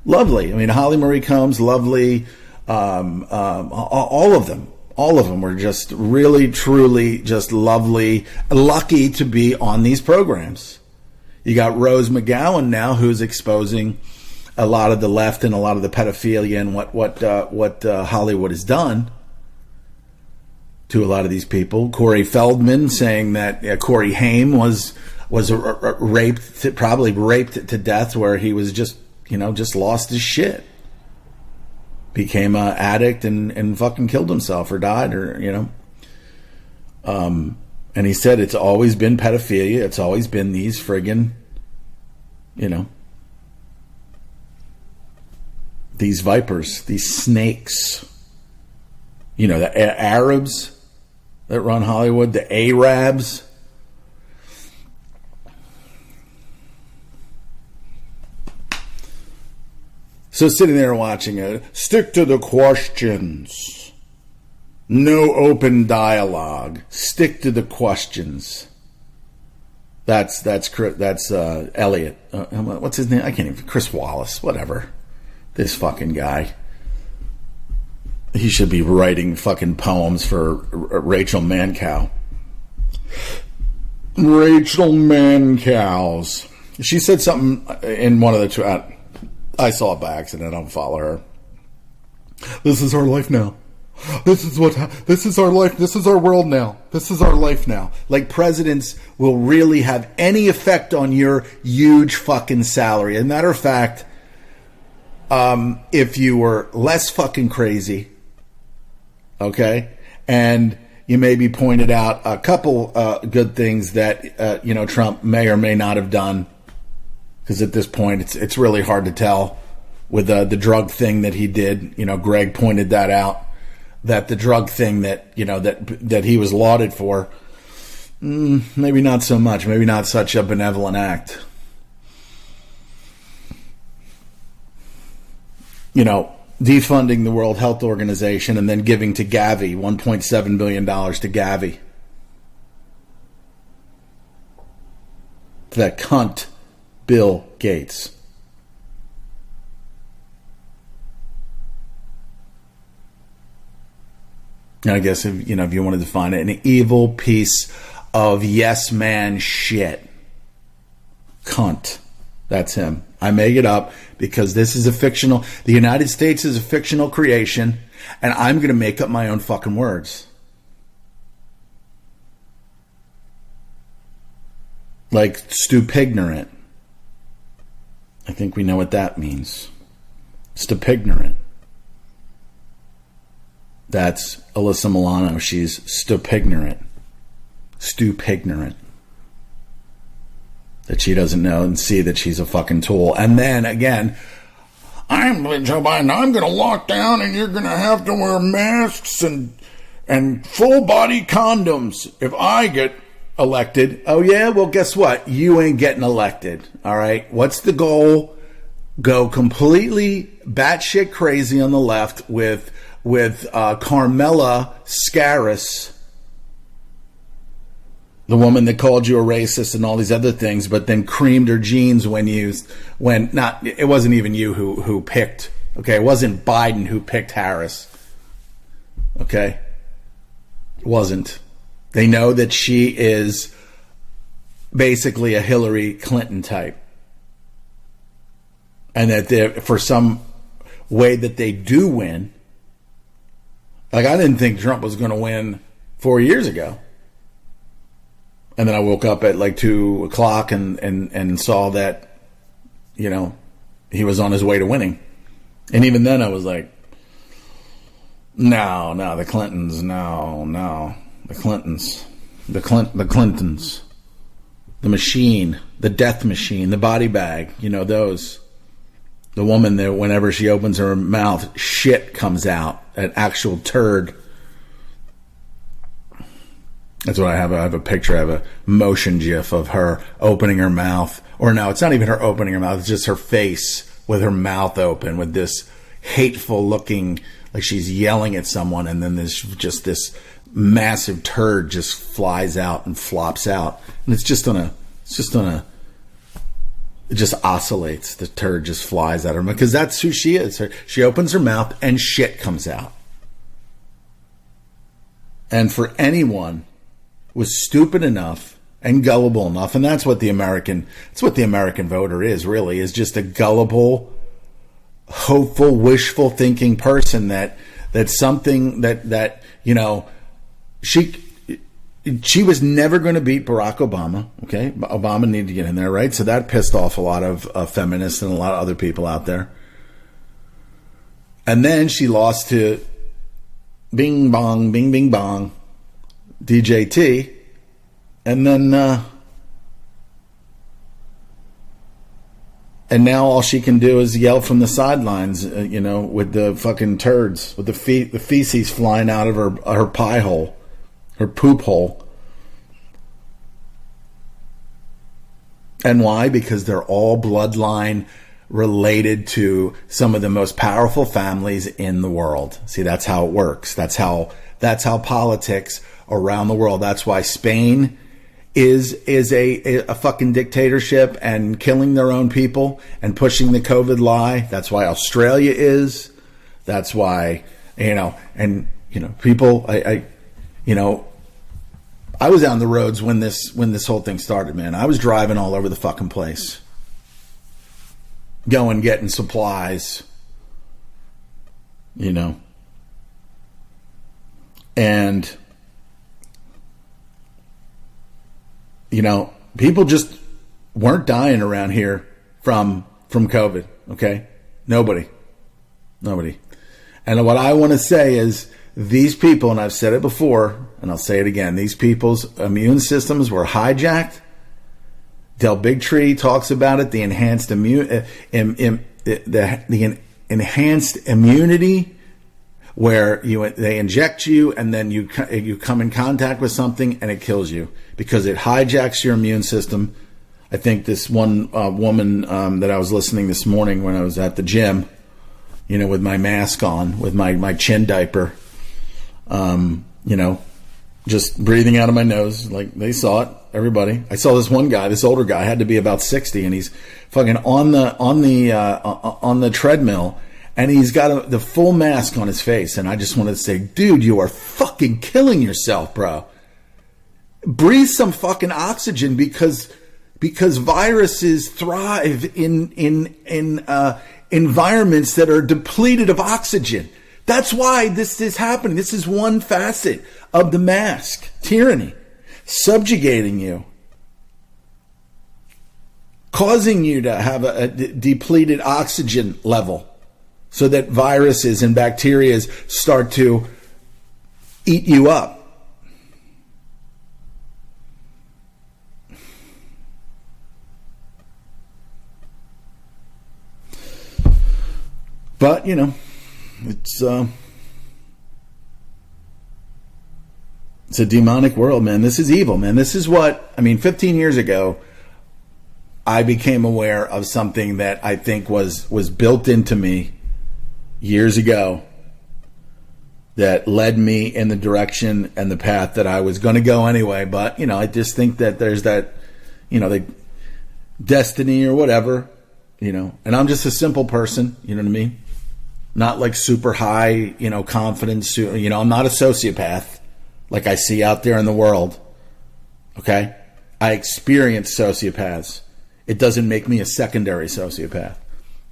Lovely. I mean, Holly Marie Combs, lovely. All of them were just really, truly just lovely, lucky to be on these programs. You got Rose McGowan now, who's exposing a lot of the left and a lot of the pedophilia and what Hollywood has done to a lot of these people. Corey Feldman saying that Corey Haim was raped, probably raped to death, where he was just lost his shit. Became an addict and fucking killed himself or died and he said it's always been pedophilia. It's always been these friggin', these vipers, these snakes. The Arabs that run Hollywood, the Arabs. So sitting there watching it, stick to the questions. No open dialogue. Stick to the questions. That's Elliot. What's his name? I can't even. Chris Wallace. Whatever. This fucking guy. He should be writing fucking poems for Rachel Mancow. Rachel Mancows. She said something in one of the. I saw it by accident. I don't follow her. This is our life now. This is our life. This is our world now. This is our life now. Like presidents will really have any effect on your huge fucking salary. As a matter of fact, if you were less fucking crazy, okay, and you maybe pointed out a couple good things that Trump may or may not have done. Because at this point, it's really hard to tell with the drug thing that he did. Greg pointed that out, that the drug thing that that he was lauded for, maybe not so much, maybe not such a benevolent act. Defunding the World Health Organization and then giving to Gavi $1.7 billion to Gavi. To that cunt. Bill Gates. And I guess if you wanted to find it, an evil piece of yes man shit. Cunt. That's him. I make it up because this is the United States is a fictional creation, and I'm going to make up my own fucking words. Like stupignorant. I think we know what that means. Stupignorant. That's Alyssa Milano. She's stupignorant. Stupignorant. That she doesn't know and see that she's a fucking tool. And then, again, I'm Joe Biden. I'm going to lock down and you're going to have to wear masks and full-body condoms if I get elected. Oh yeah, well guess what? You ain't getting elected. All right. What's the goal? Go completely batshit crazy on the left with Carmela Scaris, the woman that called you a racist and all these other things, but then creamed her jeans when it wasn't even you who picked. Okay, it wasn't Biden who picked Harris. Okay, it wasn't. They know that she is basically a Hillary Clinton type. and that for some way that they do win. Like, I didn't think Trump was going to win 4 years ago. And then I woke up at like 2 o'clock and saw that, you know, he was on his way to winning. And even then I was like, no, the Clintons, no, the Clintons, the Clintons, the machine, the death machine, the body bag, you know, those. The woman that whenever she opens her mouth, shit comes out, an actual turd. That's what I have. I have a picture. I have a motion gif of her opening her mouth. Or no, it's not even her opening her mouth. It's just her face with her mouth open with this hateful looking, like she's yelling at someone. And then there's just this massive turd just flies out and flops out. And it just oscillates. The turd just flies at her because that's who she is. She opens her mouth and shit comes out. And for anyone was stupid enough and gullible enough, and that's what the American voter is, really, is just a gullible, hopeful, wishful thinking person that something that you know, she was never going to beat Barack Obama. Okay, Obama needed to get in there, right? So that pissed off a lot of feminists and a lot of other people out there. And then she lost to Bing Bong, Bing Bing Bong, DJT, and then and now all she can do is yell from the sidelines, you know, with the fucking turds, with the feces flying out of her pie hole, her poop hole. And why? Because they're all bloodline related to some of the most powerful families in the world. See, that's how it works. That's how politics around the world. That's why Spain is a fucking dictatorship and killing their own people and pushing the COVID lie. That's why Australia is. That's why, you know, and you know, people, I was on the roads when this whole thing started, man. I was driving all over the fucking place, going, getting supplies, you know, and you know, people just weren't dying around here from COVID. Okay, nobody. And what I want to say is, these people, and I've said it before, and I'll say it again, these people's immune systems were hijacked. Del Bigtree talks about it, the enhanced enhanced immunity, where they inject you and then you come in contact with something and it kills you because it hijacks your immune system. I think this one woman that I was listening this morning when I was at the gym, you know, with my mask on, with my chin diaper, you know, just breathing out of my nose, like they saw it, everybody. I saw this one guy, this older guy, had to be about 60, and he's fucking on the treadmill, and he's got the full mask on his face. And I just wanted to say, dude, you are fucking killing yourself, bro. Breathe some fucking oxygen because viruses thrive in environments that are depleted of oxygen. That's why this is happening. This is one facet of the mask tyranny, subjugating you, causing you to have a depleted oxygen level so that viruses and bacteria start to eat you up. But, you know, it's a demonic world, man. This is evil, man. This is what, 15 years ago, I became aware of something that I think was built into me years ago that led me in the direction and the path that I was going to go anyway. But, you know, I just think that there's that, you know, the destiny or whatever, you know, and I'm just a simple person, you know what I mean? Not like super high, you know, confidence, you know, I'm not a sociopath like I see out there in the world. Okay? I experience sociopaths. It doesn't make me a secondary sociopath.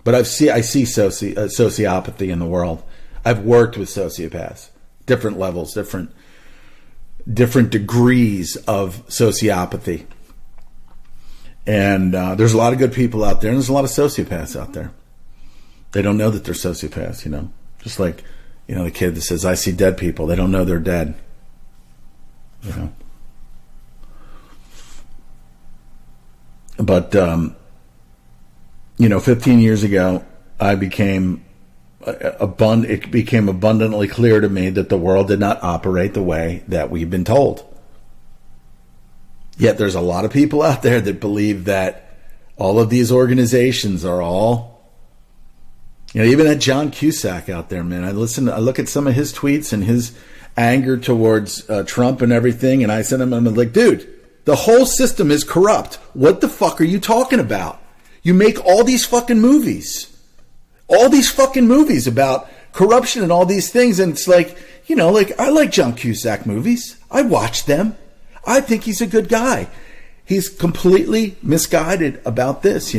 But I see sociopathy in the world. I've worked with sociopaths, different levels, different degrees of sociopathy. And there's a lot of good people out there, and there's a lot of sociopaths out there. They don't know that they're sociopaths, Just like, the kid that says, I see dead people. They don't know they're dead. 15 years ago, it became abundantly clear to me that the world did not operate the way that we've been told. Yet there's a lot of people out there that believe that all of these organizations are all, even that John Cusack out there, man. I look at some of his tweets and his anger towards Trump and everything, and I sent him, I'm like, dude, the whole system is corrupt. What the fuck are you talking about? You make all these fucking movies about corruption and all these things, and it's like, I like John Cusack movies. I watch them. I think he's a good guy. He's completely misguided about this,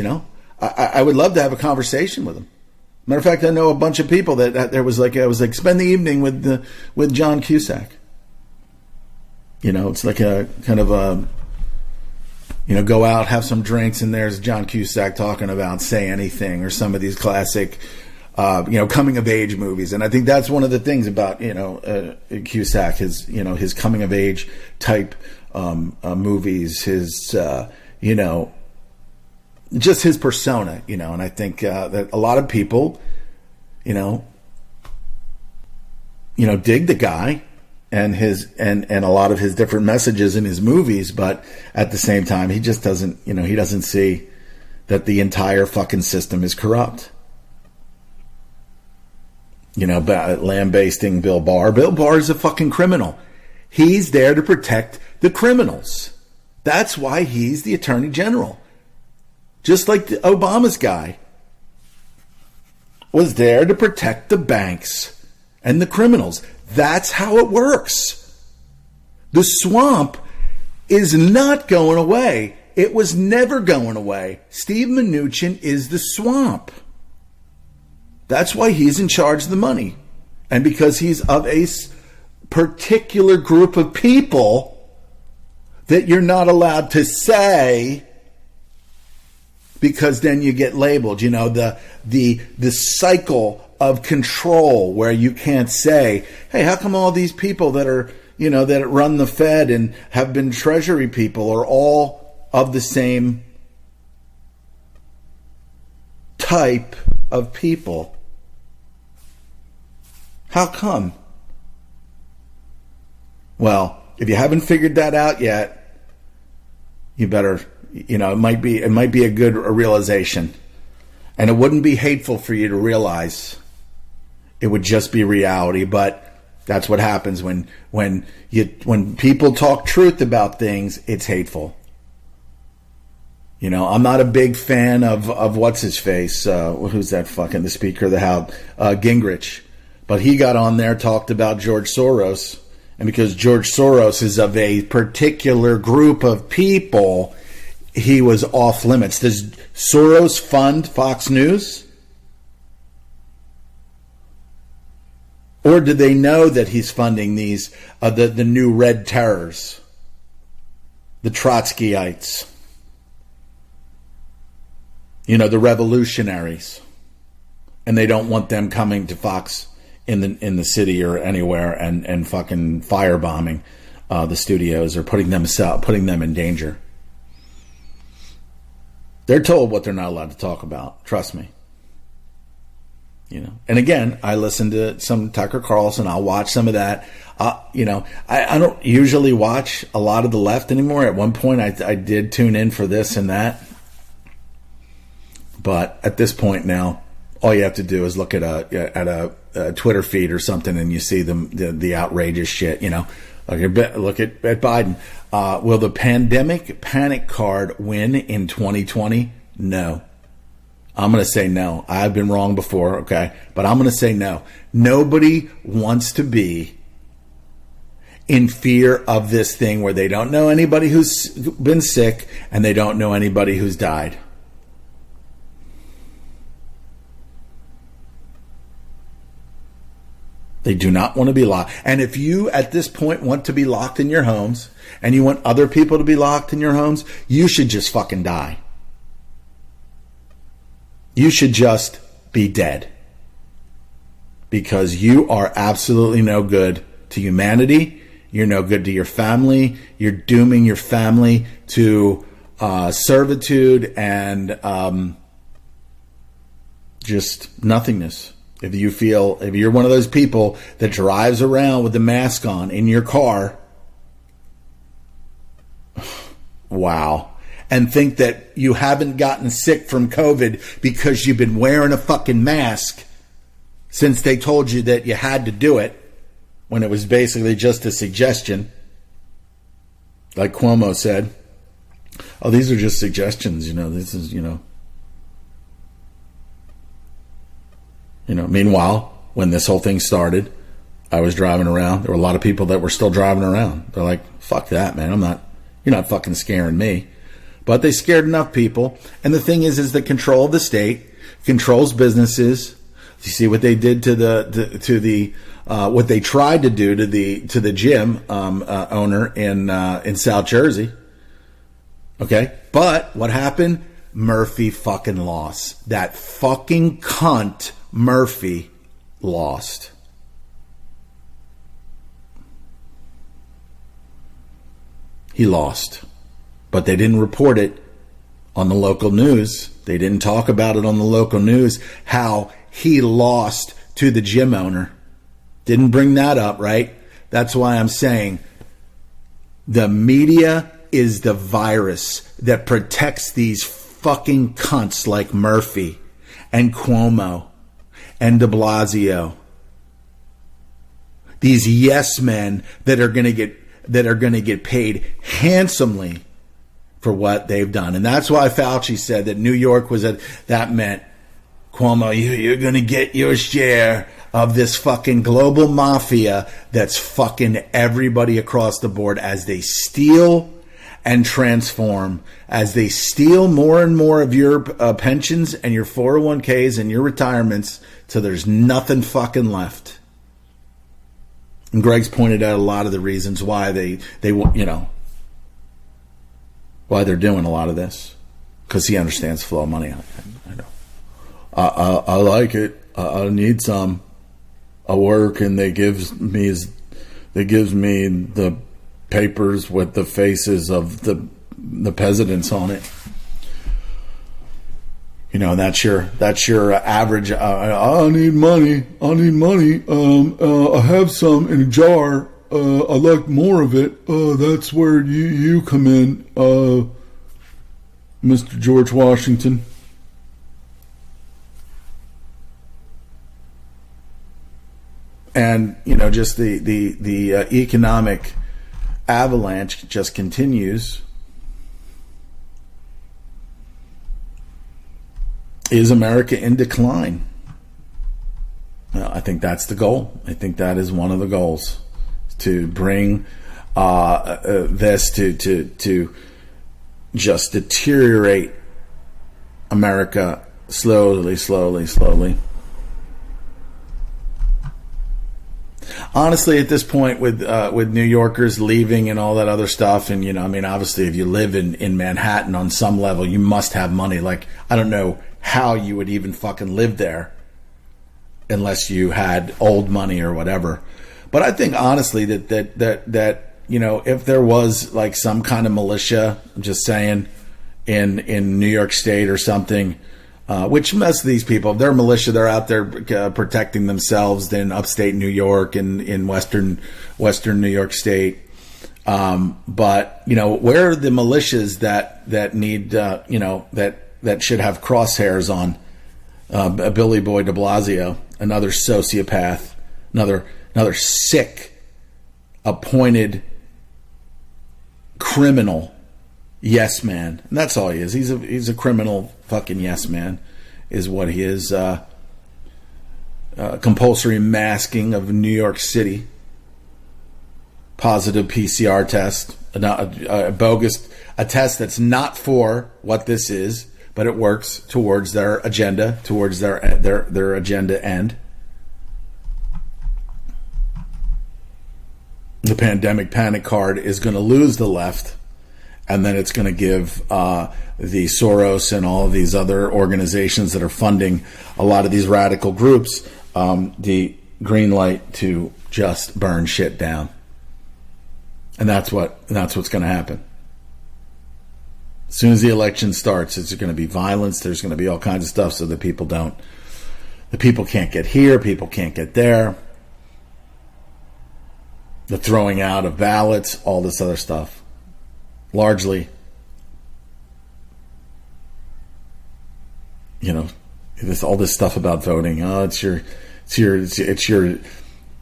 I would love to have a conversation with him. Matter of fact, I know a bunch of people that there was like, I was like, spend the evening with John Cusack. It's like a kind of a, go out, have some drinks, and there's John Cusack talking about Say Anything or some of these classic, coming of age movies. And I think that's one of the things about, Cusack, his coming of age type movies, his, just his persona, and I think that a lot of people, dig the guy and his and a lot of his different messages in his movies, but at the same time, he just doesn't, he doesn't see that the entire fucking system is corrupt. Lambasting Bill Barr. Bill Barr is a fucking criminal. He's there to protect the criminals. That's why he's the Attorney General. Just like Obama's guy was there to protect the banks and the criminals. That's how it works. The swamp is not going away. It was never going away. Steve Mnuchin is the swamp. That's why he's in charge of the money. And because he's of a particular group of people that you're not allowed to say, because then you get labeled, the cycle of control where you can't say, hey, how come all these people that are, that run the Fed and have been Treasury people are all of the same type of people? How come? Well, if you haven't figured that out yet, you better, it might be a good realization. And it wouldn't be hateful for you to realize. It would just be reality. But that's what happens when people talk truth about things, it's hateful. I'm not a big fan of what's his face. Who's that fucking, the Speaker of the House? Gingrich. But he got on there, talked about George Soros. And because George Soros is of a particular group of people, he was off limits. Does Soros fund Fox News? Or do they know that he's funding these, the new red terrors, the Trotskyites, the revolutionaries, and they don't want them coming to Fox in the city or anywhere and fucking firebombing the studios or putting them in danger. They're told what they're not allowed to talk about. Trust me. And again, I listen to some Tucker Carlson. I'll watch some of that. I don't usually watch a lot of the left anymore. At one point, I did tune in for this and that. But at this point now, all you have to do is look at a Twitter feed or something, and you see the outrageous shit. Look at Biden. Will the pandemic panic card win in 2020? No. I'm going to say no. I've been wrong before, okay? But I'm going to say no. Nobody wants to be in fear of this thing where they don't know anybody who's been sick and they don't know anybody who's died. They do not want to be locked. And if you at this point want to be locked in your homes and you want other people to be locked in your homes, you should just fucking die. You should just be dead. Because you are absolutely no good to humanity. You're no good to your family. You're dooming your family to servitude and just nothingness. If you're one of those people that drives around with the mask on in your car, wow, and think that you haven't gotten sick from COVID because you've been wearing a fucking mask since they told you that you had to do it, when it was basically just a suggestion, like Cuomo said. Oh, these are just suggestions, this is, meanwhile, when this whole thing started, I was driving around. There were a lot of people that were still driving around. They're like, fuck that, man. You're not fucking scaring me. But they scared enough people. And the thing is the control of the state controls businesses. You see what they did to what they tried to do to the gym owner in South Jersey. Okay, but what happened? Murphy fucking lost. That fucking cunt Murphy lost. He lost. But they didn't report it on the local news. They didn't talk about it on the local news, how he lost to the gym owner. Didn't bring that up, right? That's why I'm saying the media is the virus that protects these fucking cunts like Murphy and Cuomo and de Blasio. These yes men that are going to get paid handsomely for what they've done. And that's why Fauci said that New York that meant, Cuomo, you're going to get your share of this fucking global mafia that's fucking everybody across the board as they steal and transform, as they steal more and more of your pensions and your 401ks and your retirements till there's nothing fucking left. And Greg's pointed out a lot of the reasons why why they're doing a lot of this, because he understands flow of money. I know. I like it. I need some. I work and they gives me the papers with the faces of the presidents on it. That's your average. I need money. I have some in a jar. I like more of it. That's where you come in, Mr. George Washington. And just the economic avalanche just continues. Is America in decline? Well, I think that's the goal. I think that is one of the goals, to bring this to just deteriorate America slowly. Honestly, at this point, with New Yorkers leaving and all that other stuff, and obviously, if you live in Manhattan on some level, you must have money. Like, I don't know how you would even fucking live there unless you had old money or whatever. But I think honestly that if there was like some kind of militia, I'm just saying, in New York State or something. Which most of these people, they're militia, they're out there protecting themselves in upstate New York and in western New York State. But where are the militias that need that should have crosshairs on Billy Boy de Blasio, another sociopath, another sick, appointed criminal yes man, and that's all he is. He's a criminal fucking yes man, is what he is. Compulsory masking of New York City, positive PCR test, a test that's not for what this is, but it works towards their agenda, towards their agenda end. the pandemic panic card is going to lose the left, and then it's going to give the Soros and all of these other organizations that are funding a lot of these radical groups the green light to just burn shit down. And that's what's going to happen. As soon as the election starts, it's going to be violence. There's going to be all kinds of stuff so that people can't get here, people can't get there. The throwing out of ballots, all this other stuff. Largely, all this stuff about voting. Oh, it's your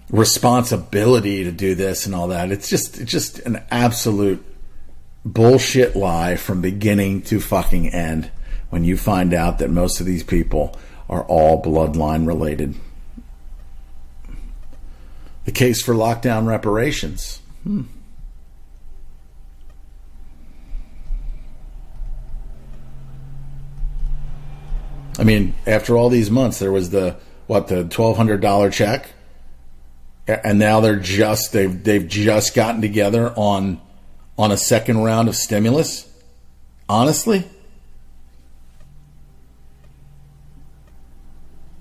responsibility to do this and all that. It's just an absolute bullshit lie from beginning to fucking end when you find out that most of these people are all bloodline related. The case for lockdown reparations. I mean, after all these months, there was the $1,200 check, and now they've just gotten together on a second round of stimulus. Honestly.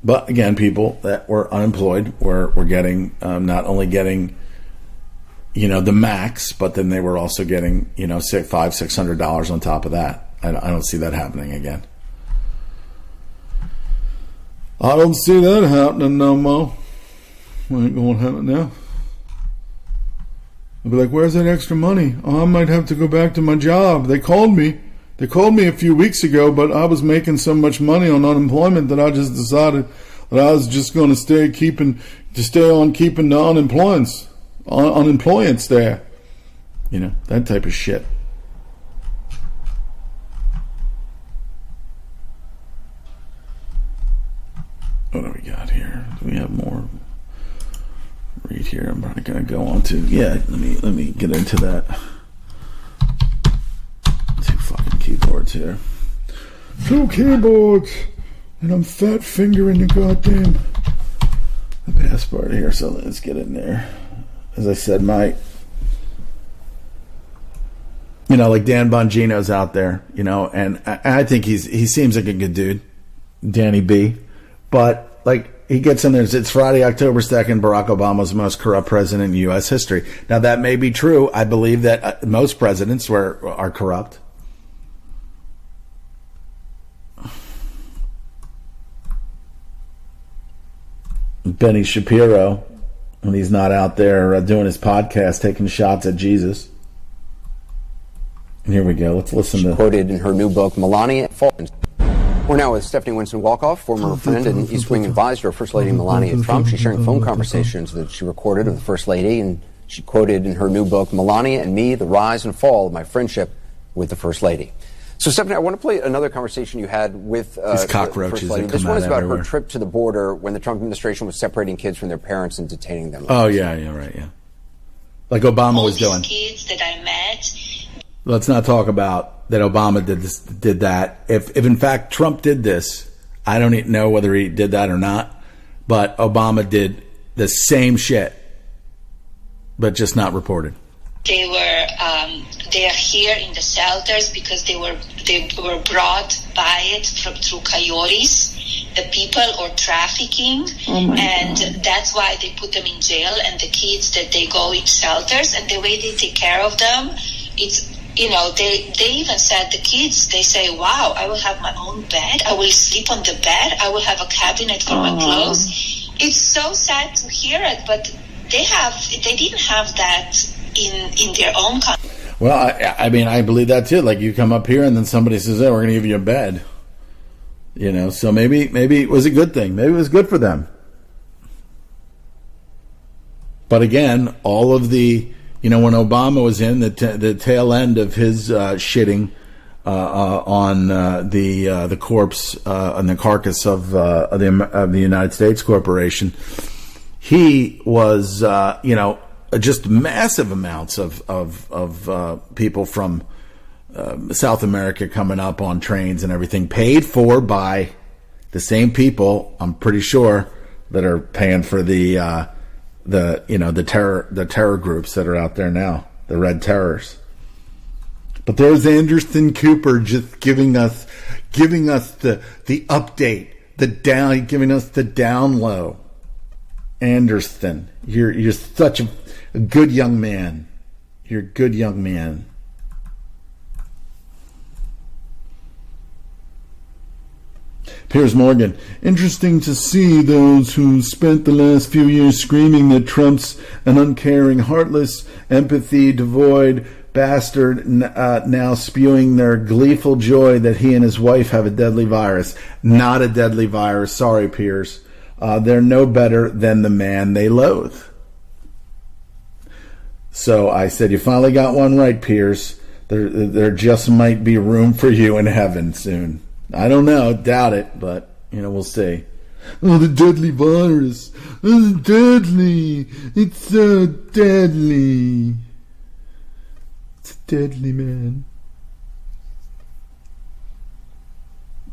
But again, people that were unemployed were getting not only getting the max, but then they were also getting $500-$600 on top of that. I don't see that happening again. I don't see that happening no more. Ain't gonna happen now. I'll be like, where's that extra money? Oh, I might have to go back to my job. They called me a few weeks ago, but I was making so much money on unemployment that I just decided that I was just going to stay on keeping the unemployance there. That type of shit. What do we got here? Do we have more? Read here. I'm not going to go on to. Yeah, let me get into that. Two fucking keyboards here. Two keyboards, and I'm fat fingering the goddamn passport here. So let's get in there. As I said, like Dan Bongino's out there, and I think he seems like a good dude, Danny B. But he gets in there. It's Friday, October 2nd. Barack Obama's the most corrupt president in U.S. history. Now that may be true. I believe that most presidents are corrupt. Benny Shapiro, when he's not out there doing his podcast, taking shots at Jesus. And here we go. Let's listen to. Quoted in her new book, Melania Falls. We're now with Stephanie Winston-Walkoff, former friend and East Wing advisor of First Lady Melania Trump. She's sharing phone conversations that she recorded of the First Lady, and she quoted in her new book, Melania and Me, The Rise and Fall of My Friendship with the First Lady. So, Stephanie, I want to play another conversation you had with These cockroaches. First Lady. This one is about her trip to the border when the Trump administration was separating kids from their parents and detaining them. Oh, yeah, right, yeah. Like Obama was doing. Kids that I met. Let's not talk about that Obama did that. If in fact Trump did this, I don't even know whether he did that or not, but Obama did the same shit, but just not reported. They are here in the shelters because they were brought by it through coyotes, the people, or trafficking, and God. That's why they put them in jail. And the kids that they go in shelters, and the way they take care of them, it's. They even said, the kids, they say, wow, I will have my own bed. I will sleep on the bed. I will have a cabinet for my clothes. It's so sad to hear it, but they didn't have that in their own country. Well, I believe that too. Like, you come up here and then somebody says, hey, we're going to give you a bed. So maybe it was a good thing. Maybe it was good for them. But again, all of the... when Obama was in the tail end of his shitting on the corpse on the carcass of the United States corporation, he was just massive amounts of people from South America coming up on trains and everything, paid for by the same people, I'm pretty sure, that are paying for the the terror groups that are out there now, the Red Terrors. But there's Anderson Cooper just giving us the update, giving us the down low. Anderson, you're such a good young man. You're a good young man. Piers Morgan, interesting to see those who spent the last few years screaming that Trump's an uncaring, heartless, empathy devoid bastard now spewing their gleeful joy that he and his wife have a deadly virus. Not a deadly virus. Sorry, Piers. They're no better than the man they loathe. So I said, you finally got one right, Piers. There just might be room for you in heaven soon. I don't know, doubt it, but, we'll see. Oh, the deadly virus. Oh, it's deadly. It's so deadly. It's deadly, man.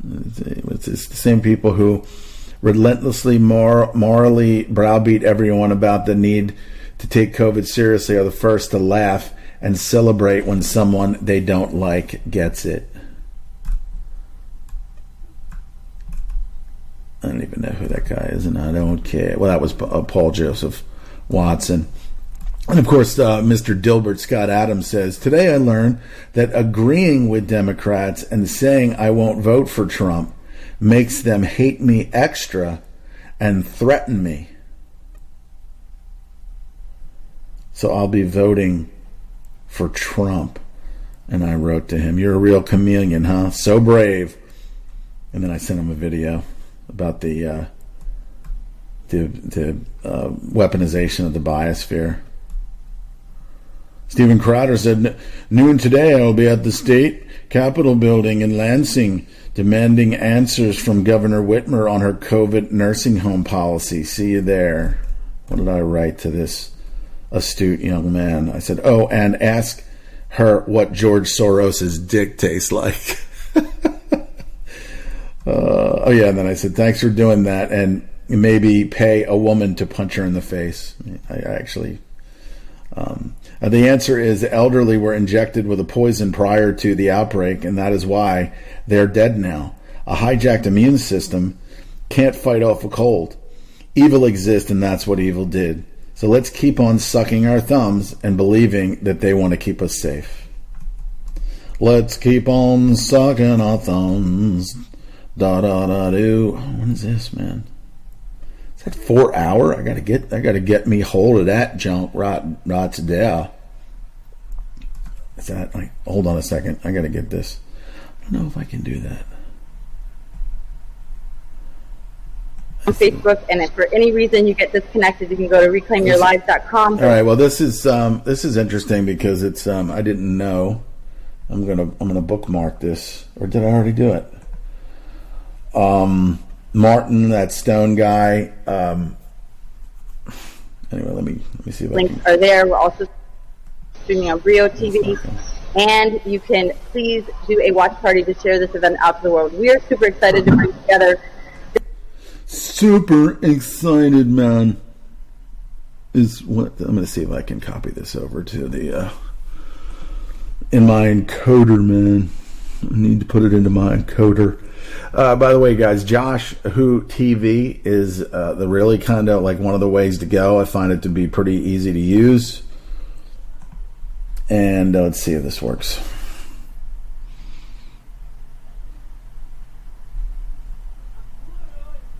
It's the same people who relentlessly morally browbeat everyone about the need to take COVID seriously are the first to laugh and celebrate when someone they don't like gets it. I don't even know who that guy is, and I don't care. Well, that was Paul Joseph Watson. And, of course, Mr. Dilbert Scott Adams says, today I learned that agreeing with Democrats and saying I won't vote for Trump makes them hate me extra and threaten me. So I'll be voting for Trump. And I wrote to him, you're a real chameleon, huh? So brave. And then I sent him a video about the weaponization of the biosphere. Stephen Crowder said, noon today I will be at the state Capitol building in Lansing demanding answers from Governor Whitmer on her COVID nursing home policy. See you there. What did I write to this astute young man? I said, oh, and ask her what George Soros's dick tastes like. And then I said, thanks for doing that, and maybe pay a woman to punch her in the face. The answer is the elderly were injected with a poison prior to the outbreak, and that is why they're dead now. A hijacked immune system can't fight off a cold. Evil exists, and that's what evil did. So let's keep on sucking our thumbs and believing that they want to keep us safe. Let's keep on sucking our thumbs. Da-da-da-do. What is this, man? Is that 4 hour? I gotta get me hold of that junk right there. Is that like, hold on a second. I gotta get this. I don't know if I can do that. On Facebook, and if for any reason you get disconnected, you can go to reclaimyourlives.com. All right. Well, this is interesting because it's I didn't know. I'm gonna bookmark this, or did I already do it? Martin, that Stone guy. Anyway, let me see if links are there. We're also streaming on Rio TV, and you can please do a watch party to share this event out to the world. We are super excited to bring together. Super excited, man. Is what I'm going to see if I can copy this over to the in my encoder, man. I need to put it into my encoder. By the way, guys, Josh Who TV is the really kind of like one of the ways to go. I find it to be pretty easy to use. And let's see if this works.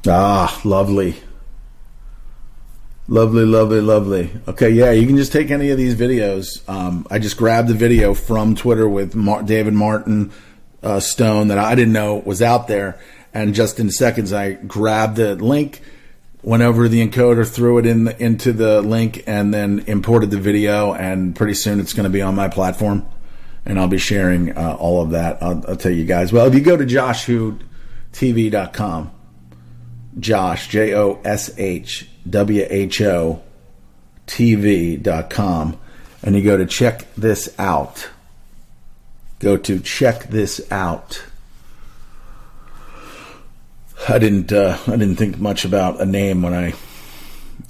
Ah, lovely. Lovely, lovely, lovely. Okay, yeah, you can just take any of these videos. I just grabbed the video from Twitter with David Martin Stone that I didn't know was out there, and just in seconds I grabbed the link, went over the encoder, threw it into the link, and then imported the video, and pretty soon it's going to be on my platform, and I'll be sharing all of that. I'll tell you guys. Well, if you go to joshwho.tv.com, Josh, JOSHWHO TV.com, and you go to check this out. Go to check this out. I didn't think much about a name when I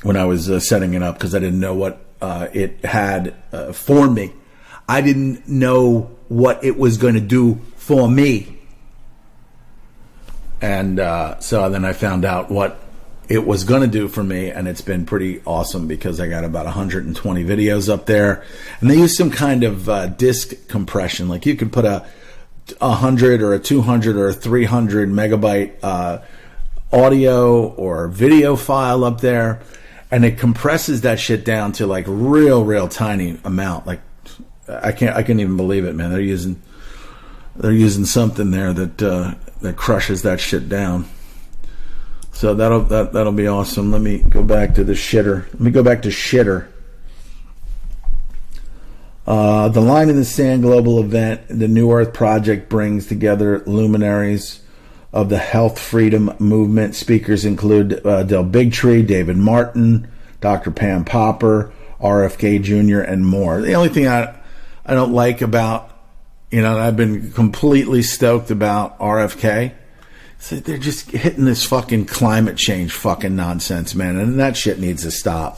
when I was setting it up, because I didn't know what it had for me. I didn't know what it was going to do for me. And so then I found out what it was going to do for me, and it's been pretty awesome because I got about 120 videos up there. And they use some kind of disk compression. Like you could put a 100 or a 200 or a 300 megabyte audio or video file up there, and it compresses that shit down to like real tiny amount. Like I can't even believe it, man. They're using something there that crushes that shit down. So that'll be awesome. Let me go back to the shitter. Let me go back to shitter. The Line in the Sand global event, the New Earth Project, brings together luminaries of the health freedom movement. Speakers include Del Bigtree, David Martin, Dr. Pam Popper, RFK Jr., and more. The only thing I don't like about, I've been completely stoked about RFK. So they're just hitting this fucking climate change fucking nonsense, man. And that shit needs to stop.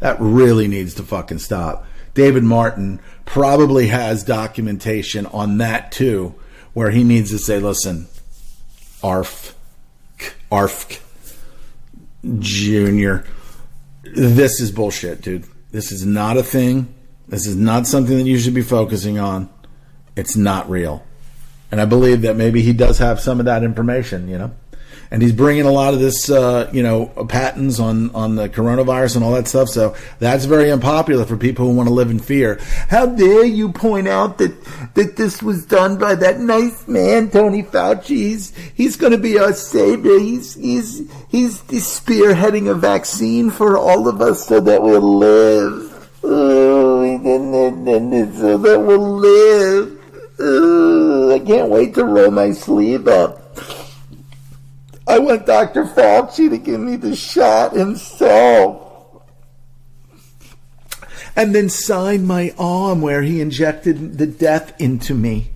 That really needs to fucking stop. David Martin probably has documentation on that too, where he needs to say, listen, ARF Jr., this is bullshit, dude. This is not a thing. This is not something that you should be focusing on. It's not real. And I believe that maybe he does have some of that information, and he's bringing a lot of this, patents on the coronavirus and all that stuff. So that's very unpopular for people who want to live in fear. How dare you point out that this was done by that nice man, Tony Fauci? He's going to be our savior. He's spearheading a vaccine for all of us so that we'll live. So that we'll live. I can't wait to roll my sleeve up. I want Dr. Fauci to give me the shot himself. And then sign my arm where he injected the death into me.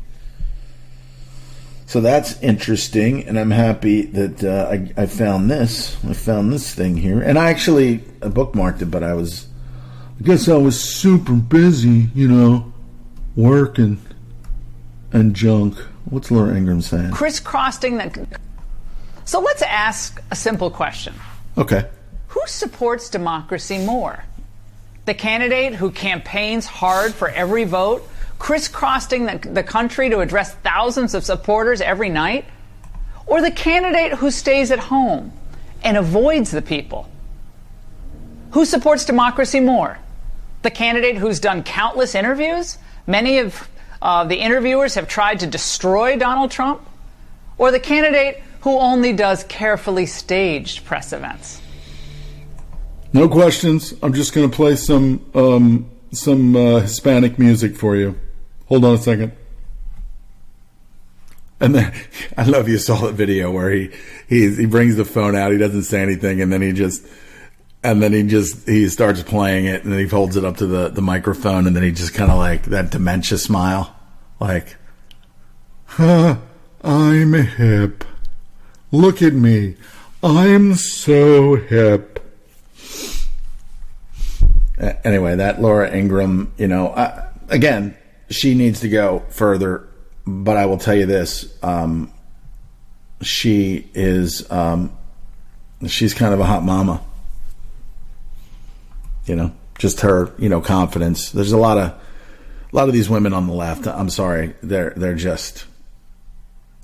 So that's interesting, and I'm happy that I found this. I found this thing here. And I bookmarked it, but I guess I was super busy, working. And junk. What's Laura Ingraham saying? Crisscrossing that. So let's ask a simple question. Okay. Who supports democracy more? The candidate who campaigns hard for every vote, crisscrossing the country to address thousands of supporters every night? Or the candidate who stays at home and avoids the people? Who supports democracy more? The candidate who's done countless interviews? Many of the interviewers have tried to destroy Donald Trump, or the candidate who only does carefully staged press events? No questions. I'm just going to play some Hispanic music for you. Hold on a second. And then I love you saw the video where he brings the phone out, he doesn't say anything, and then he starts playing it, and then he holds it up to the microphone, and then he just kind of like that dementia smile, like, I'm hip. Look at me. I'm so hip. Anyway, that Laura Ingraham, again, she needs to go further, but I will tell you this, she is, she's kind of a hot mama. Just her, confidence. There's a lot of these women on the left. I'm sorry, they're just,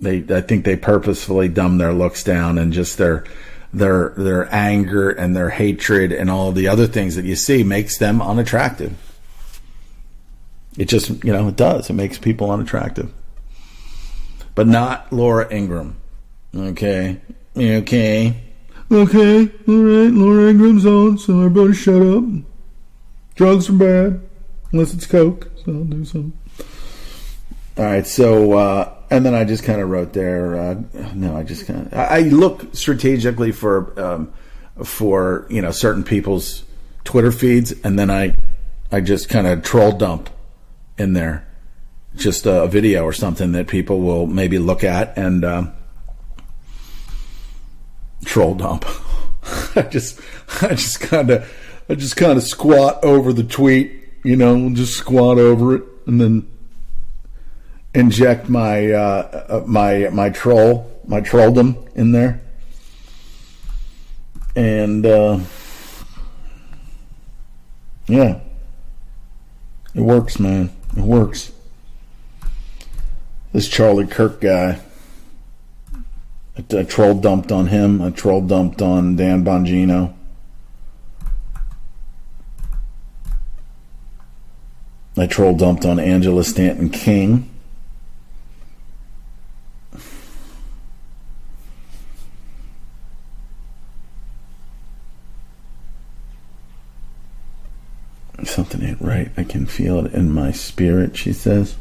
I think they purposefully dumb their looks down, and just their anger and their hatred and all the other things that you see makes them unattractive. It just, it does. It makes people unattractive. But not Laura Ingraham. Okay. Okay. Okay, all right, Laura Ingram's on, so everybody shut up. Drugs are bad, unless it's coke, so I'll do some. All right, so, and then I just kind of wrote there, I look strategically for certain people's Twitter feeds, and then I just kind of troll dump in there. Just a video or something that people will maybe look at and troll dump. I just kind of squat over the tweet, just squat over it, and then inject my trolldom in there, and yeah, it works, man. It works. This Charlie Kirk guy, I troll dumped on him. I troll dumped on Dan Bongino. I troll dumped on Angela Stanton King. Something ain't right. I can feel it in my spirit, she says.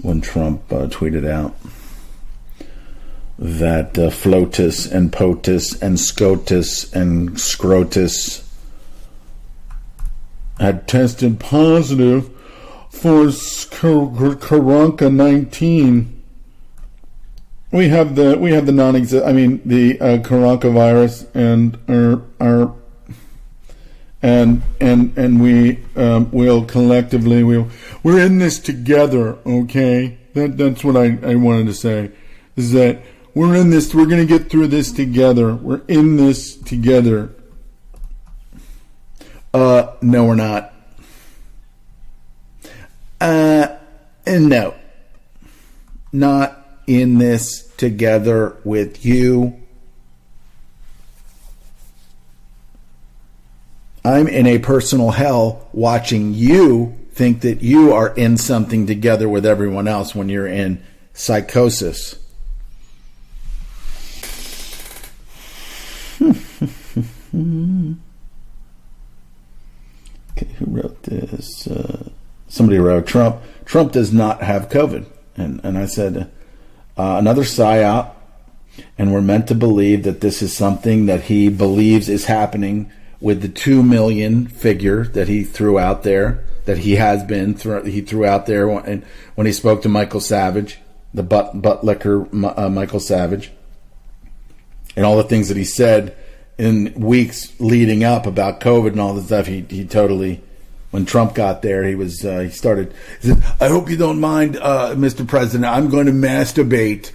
When Trump tweeted out that Flotus and Potus and Scotus and Scrotus had tested positive for Karanka 19. We have the non-exist. I mean the Karanka virus and we will collectively we're in this together. Okay, that's what I wanted to say. Is that we're in this. We're going to get through this together. We're in this together. No, we're not. No, not in this together with you. I'm in a personal hell watching you think that you are in something together with everyone else when you're in psychosis. Okay, who wrote this? Somebody wrote, Trump does not have COVID. And I said, another psyop, and we're meant to believe that this is something that he believes is happening with the 2 million figure that he threw out there, that he has been, he threw out there when he spoke to Michael Savage, the butt licker Michael Savage, and all the things that he said in weeks leading up about COVID and all the stuff. He totally, when Trump got there, he said, I hope you don't mind, Mr. President, I'm going to masturbate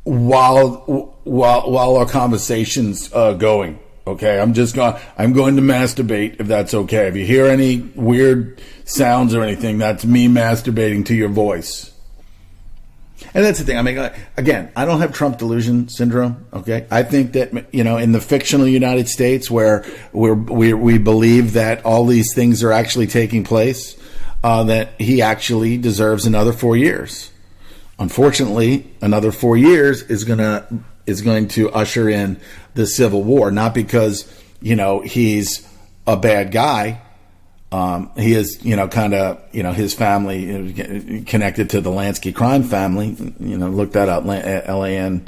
while our conversation's going. Okay, I'm going to masturbate, if that's okay. If you hear any weird sounds or anything, that's me masturbating to your voice. And that's the thing. I mean, again, I don't have Trump delusion syndrome. Okay, I think that in the fictional United States where we believe that all these things are actually taking place, that he actually deserves another 4 years. Unfortunately, another 4 years is going to usher in the Civil War, not because he's a bad guy. He is his family connected to the Lansky crime family. Look that up, Lansky.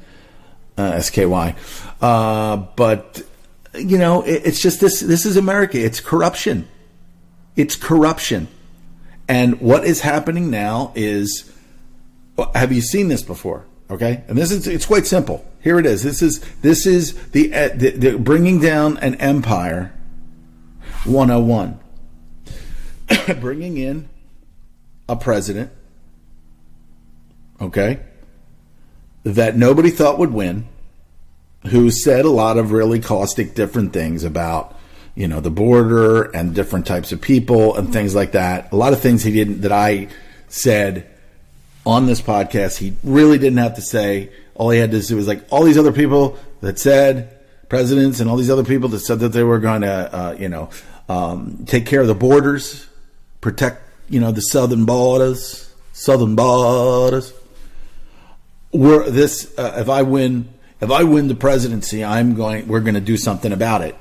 But it's just this is America. It's corruption. It's corruption. And what is happening now is, have you seen this before? Okay, and it's quite simple. Here it is. This is the bringing down an empire 101. Bringing in a president, okay, that nobody thought would win, who said a lot of really caustic different things about the border and different types of people and things like that. A lot of things that I said on this podcast, he really didn't have to say. All he had to do was all these other people that said, presidents and all these other people that said that they were going to, take care of the borders, protect, the southern borders. If I win the presidency, we're going to do something about it.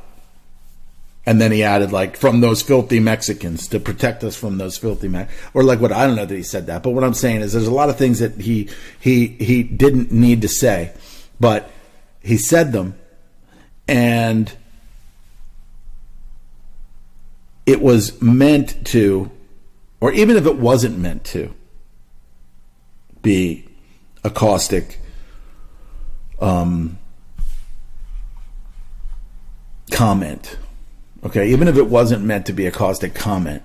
And then he added, from those filthy Mexicans, to protect us from those filthy Mexicans. Or what, I don't know that he said that. But what I'm saying is there's a lot of things that he didn't need to say. But he said them. And it was meant to, or even if it wasn't meant to, be a caustic comment. Okay, even if it wasn't meant to be a caustic comment,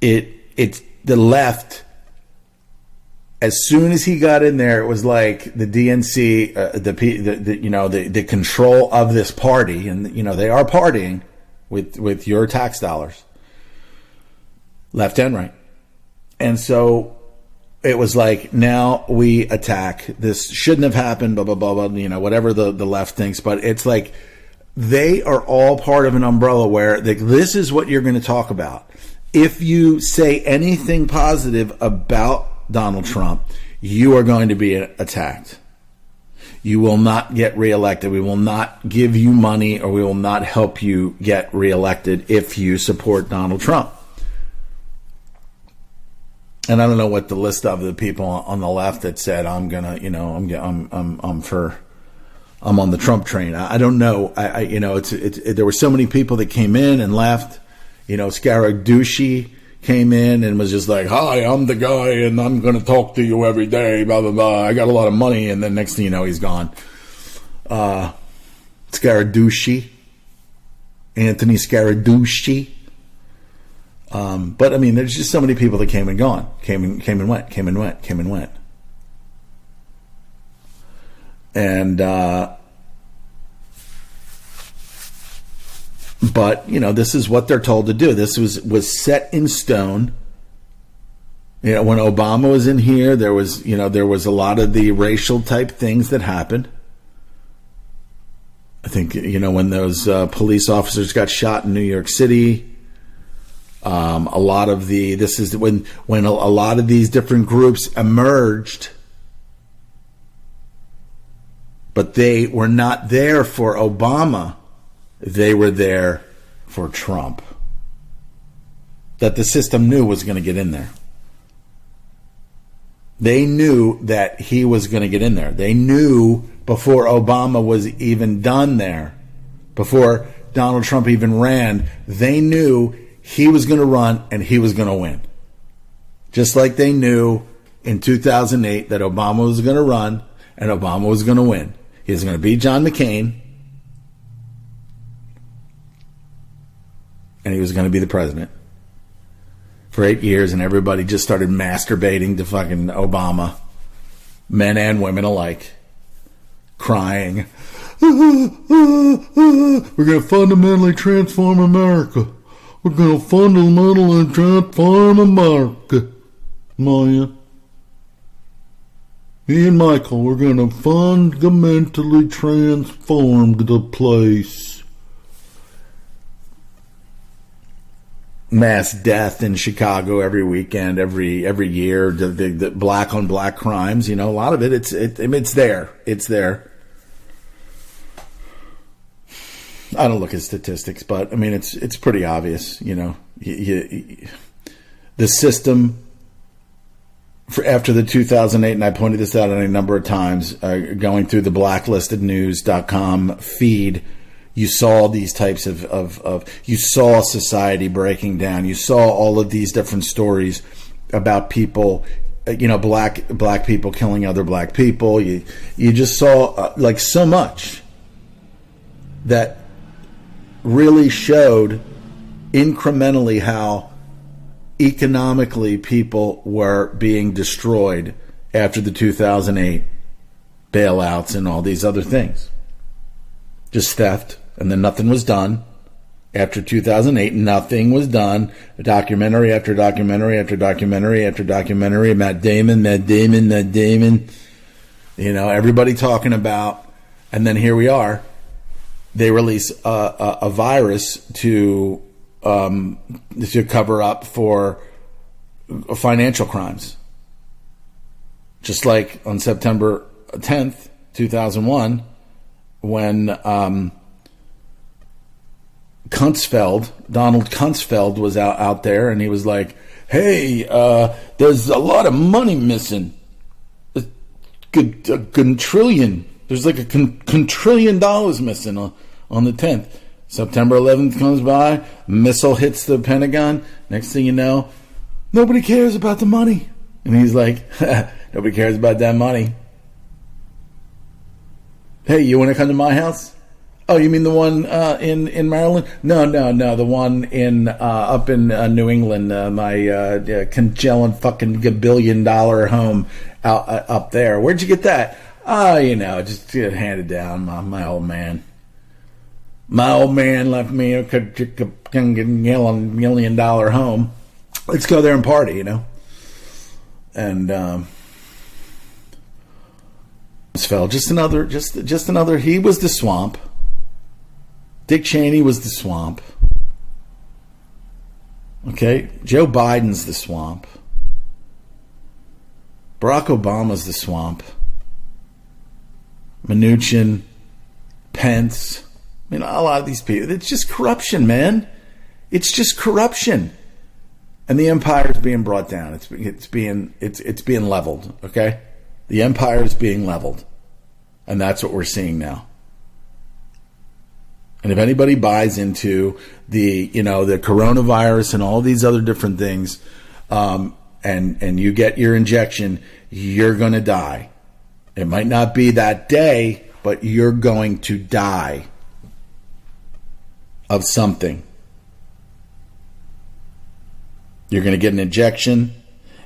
it's the left. As soon as he got in there, it was like the DNC, the control of this party, and they are partying with your tax dollars, left and right, and so it was like, now we attack. This shouldn't have happened. Blah blah blah blah. Whatever the left thinks, but it's like they are all part of an umbrella where this is what you're going to talk about. If you say anything positive about Donald Trump, you are going to be attacked. You will not get reelected. We will not give you money, or we will not help you get reelected if you support Donald Trump. And I don't know what the list of the people on the left that said, I'm on the Trump train. I don't know. There were so many people that came in and left. Scaraducci came in and was just like, hi, I'm the guy and I'm going to talk to you every day, blah, blah, blah. I got a lot of money. And then next thing you know, he's gone. Scaraducci. Anthony Scaraducci. But I mean, there's just so many people that came and gone. Came and went. And, but, this is what they're told to do. This was set in stone. When Obama was in here, there was a lot of the racial type things that happened. I think, when those police officers got shot in New York City, a lot of this is when a lot of these different groups emerged, but they were not there for Obama. They were there for Trump. That the system knew was going to get in there. They knew that he was going to get in there. They knew before Obama was even done there, before Donald Trump even ran, they knew he was going to run and he was going to win. Just like they knew in 2008 that Obama was going to run and Obama was going to win. He was going to beat John McCain, and he was going to be the president for 8 years, and everybody just started masturbating to fucking Obama, men and women alike, crying. We're going to fundamentally transform America. We're going to fundamentally transform America. Maya. Me and Michael, we're going to fundamentally transform the place. Mass death in Chicago every weekend, every year. The black on black crimes, a lot of it. It's there. It's there. I don't look at statistics, but I mean it's pretty obvious. The system after the 2008, and I pointed this out a number of times, going through the blacklistednews.com feed. You saw these types of you saw society breaking down. You saw all of these different stories about people, black people killing other black people. You just saw so much that really showed incrementally how economically people were being destroyed after the 2008 bailouts and all these other things. Just theft. And then nothing was done. After 2008, nothing was done. Documentary after documentary after documentary after documentary. Matt Damon. Everybody talking about. And then here we are. They release a virus to cover up for financial crimes. Just like on September 10th, 2001, when Donald Kunstfeld was out there, and he was like, hey, there's a lot of money missing. A quintillion. There's like a quintillion dollars missing on the 10th. September 11th comes by, missile hits the Pentagon. Next thing you know, nobody cares about the money. And he's like, nobody cares about that money. Hey, you want to come to my house? Oh, you mean the one in Maryland? No. The one in up in New England. My Congellan fucking $1 billion home out up there. Where'd you get that? Just handed down. My old man. My old man left me a $1 million home. Let's go there and party, And fell just another. He was the swamp. Dick Cheney was the swamp. Okay, Joe Biden's the swamp. Barack Obama's the swamp. Mnuchin, Pence. A lot of these people. It's just corruption, man. It's just corruption, and the empire is being brought down. It's being leveled. Okay, the empire is being leveled, and that's what we're seeing now. And if anybody buys into the coronavirus and all these other different things, and you get your injection, you're going to die. It might not be that day, but you're going to die of something. You're going to get an injection,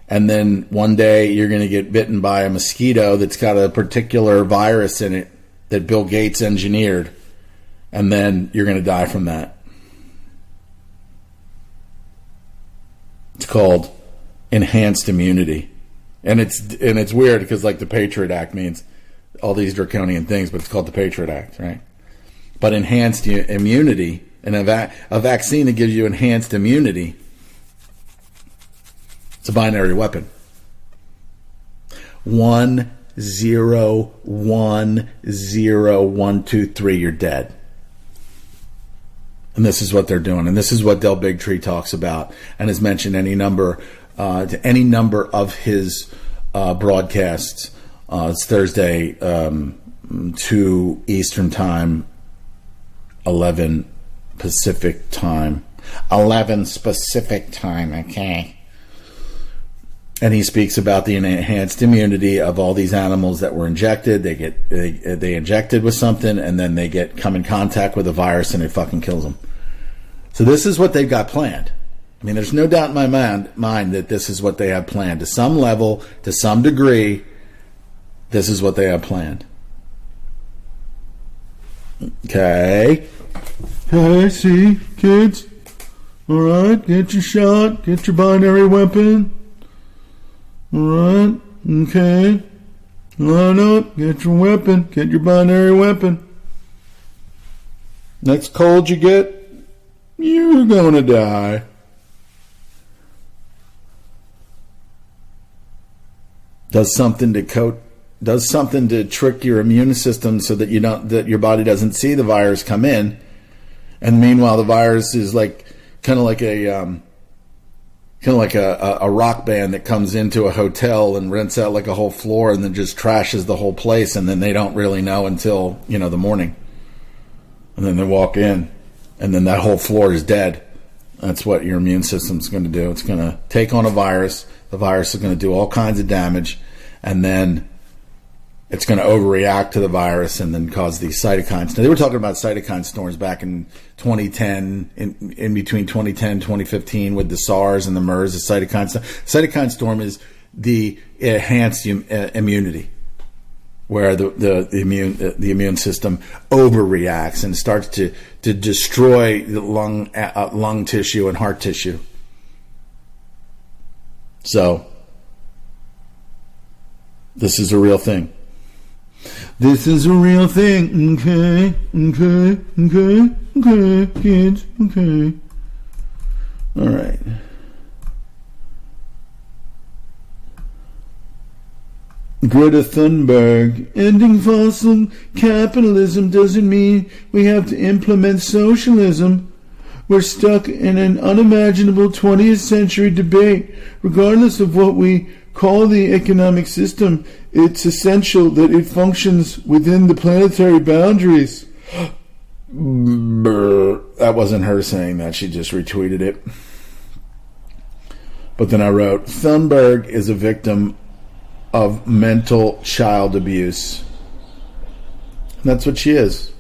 and then one day you're going to get bitten by a mosquito that's got a particular virus in it that Bill Gates engineered. And then you're going to die from that. It's called enhanced immunity. And it's weird because like the Patriot Act means all these draconian things, but it's called the Patriot Act, right? But enhanced immunity and a vaccine that gives you enhanced immunity, it's a binary weapon. 1 0 1 0 1 2 3, you're dead. And this is what they're doing. And this is what Del Bigtree talks about and has mentioned any number of his broadcasts. It's Thursday, 2 Eastern Time, 11 Pacific Time. 11 Pacific Time, okay. And he speaks about the enhanced immunity of all these animals that were injected. They injected with something, and then they come in contact with a virus, and it fucking kills them. So this is what they've got planned. I mean, there's no doubt in my mind that this is what they have planned. To some level, to some degree, this is what they have planned. Okay. Okay, see, kids? All right, get your shot, get your binary weapon. All right, okay. Line up, get your weapon, get your binary weapon. Next cold you get, you're gonna die. Does something to trick your immune system so that that your body doesn't see the virus come in, and meanwhile the virus is kind of like a rock band that comes into a hotel and rents out like a whole floor and then just trashes the whole place, and then they don't really know until the morning, and then they walk in, and then that whole floor is dead. That's what your immune system's going to do. It's going to take on a virus. The virus is going to do all kinds of damage, and then it's going to overreact to the virus and then cause these cytokines. Now, they were talking about cytokine storms back in 2010, in between 2010 and 2015 with the SARS and the MERS, the cytokine storm. Cytokine storm is the enhanced immunity, where the immune system overreacts and starts to destroy the lung tissue and heart tissue. So this is a real thing. This is a real thing. Okay, kids. Okay. All right. Greta Thunberg, ending fossil capitalism doesn't mean we have to implement socialism. We're stuck in an unimaginable 20th century debate. Regardless of what we call the economic system, it's essential that it functions within the planetary boundaries. That wasn't her saying that. She just retweeted it. But then I wrote, Thunberg is a victim of mental child abuse. And that's what she is.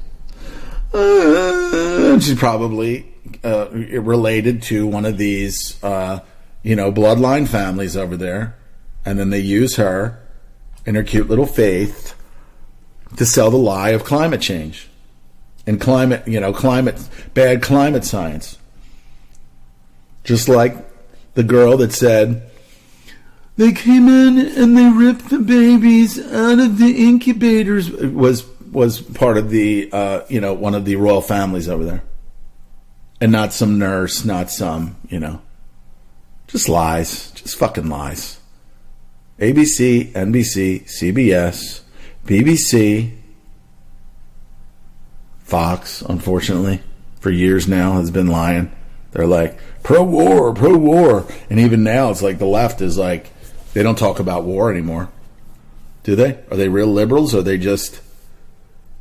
She's probably related to one of these, bloodline families over there. And then they use her and her cute little faith to sell the lie of climate change and bad climate science. Just like the girl that said, they came in and they ripped the babies out of the incubators, was part of the, one of the royal families over there. And not some nurse, not some, just lies, just fucking lies. ABC, NBC, CBS, BBC, Fox, unfortunately, for years now has been lying. They're like, pro-war. And even now, it's like the left is like, they don't talk about war anymore. Do they? Are they real liberals? Or are they just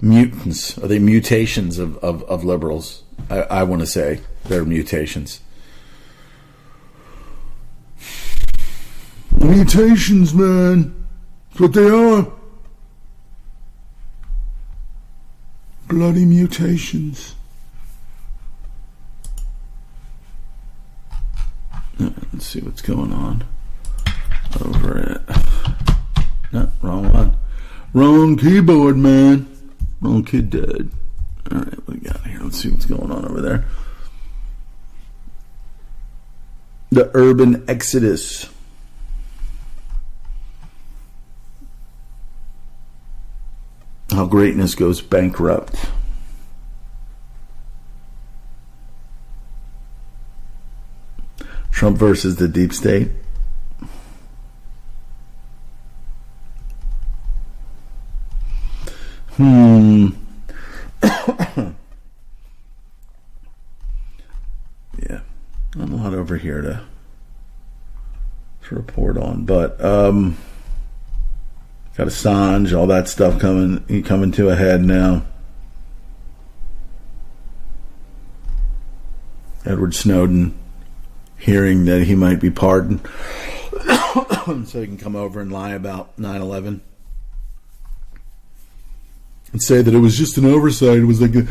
mutants? Are they mutations of liberals? I want to say they're mutations. Mutations, man. That's what they are. Bloody mutations. Let's see what's going on over it. No, wrong one. Wrong keyboard, man. Wrong kid died. Alright, what we got here? Let's see what's going on over there. The urban exodus. How greatness goes bankrupt. Trump versus the deep state. Yeah, not a lot over here to report on, but got Assange, all that stuff coming to a head now. Edward Snowden hearing that he might be pardoned so he can come over and lie about 9/11 and say that it was just an oversight. It was like the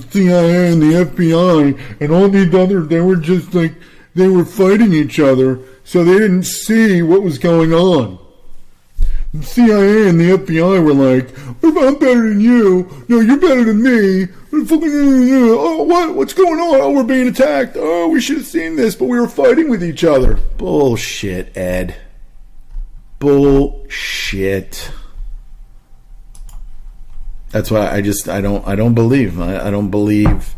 CIA and the FBI and all these other, they were just like, they were fighting each other, so they didn't see what was going on. The CIA and the FBI were like, I'm better than you. No, you're better than me. Oh, what's going on? Oh, we're being attacked. Oh, we should have seen this, but we were fighting with each other. Bullshit, Ed. Bullshit. That's why I don't believe. I don't believe,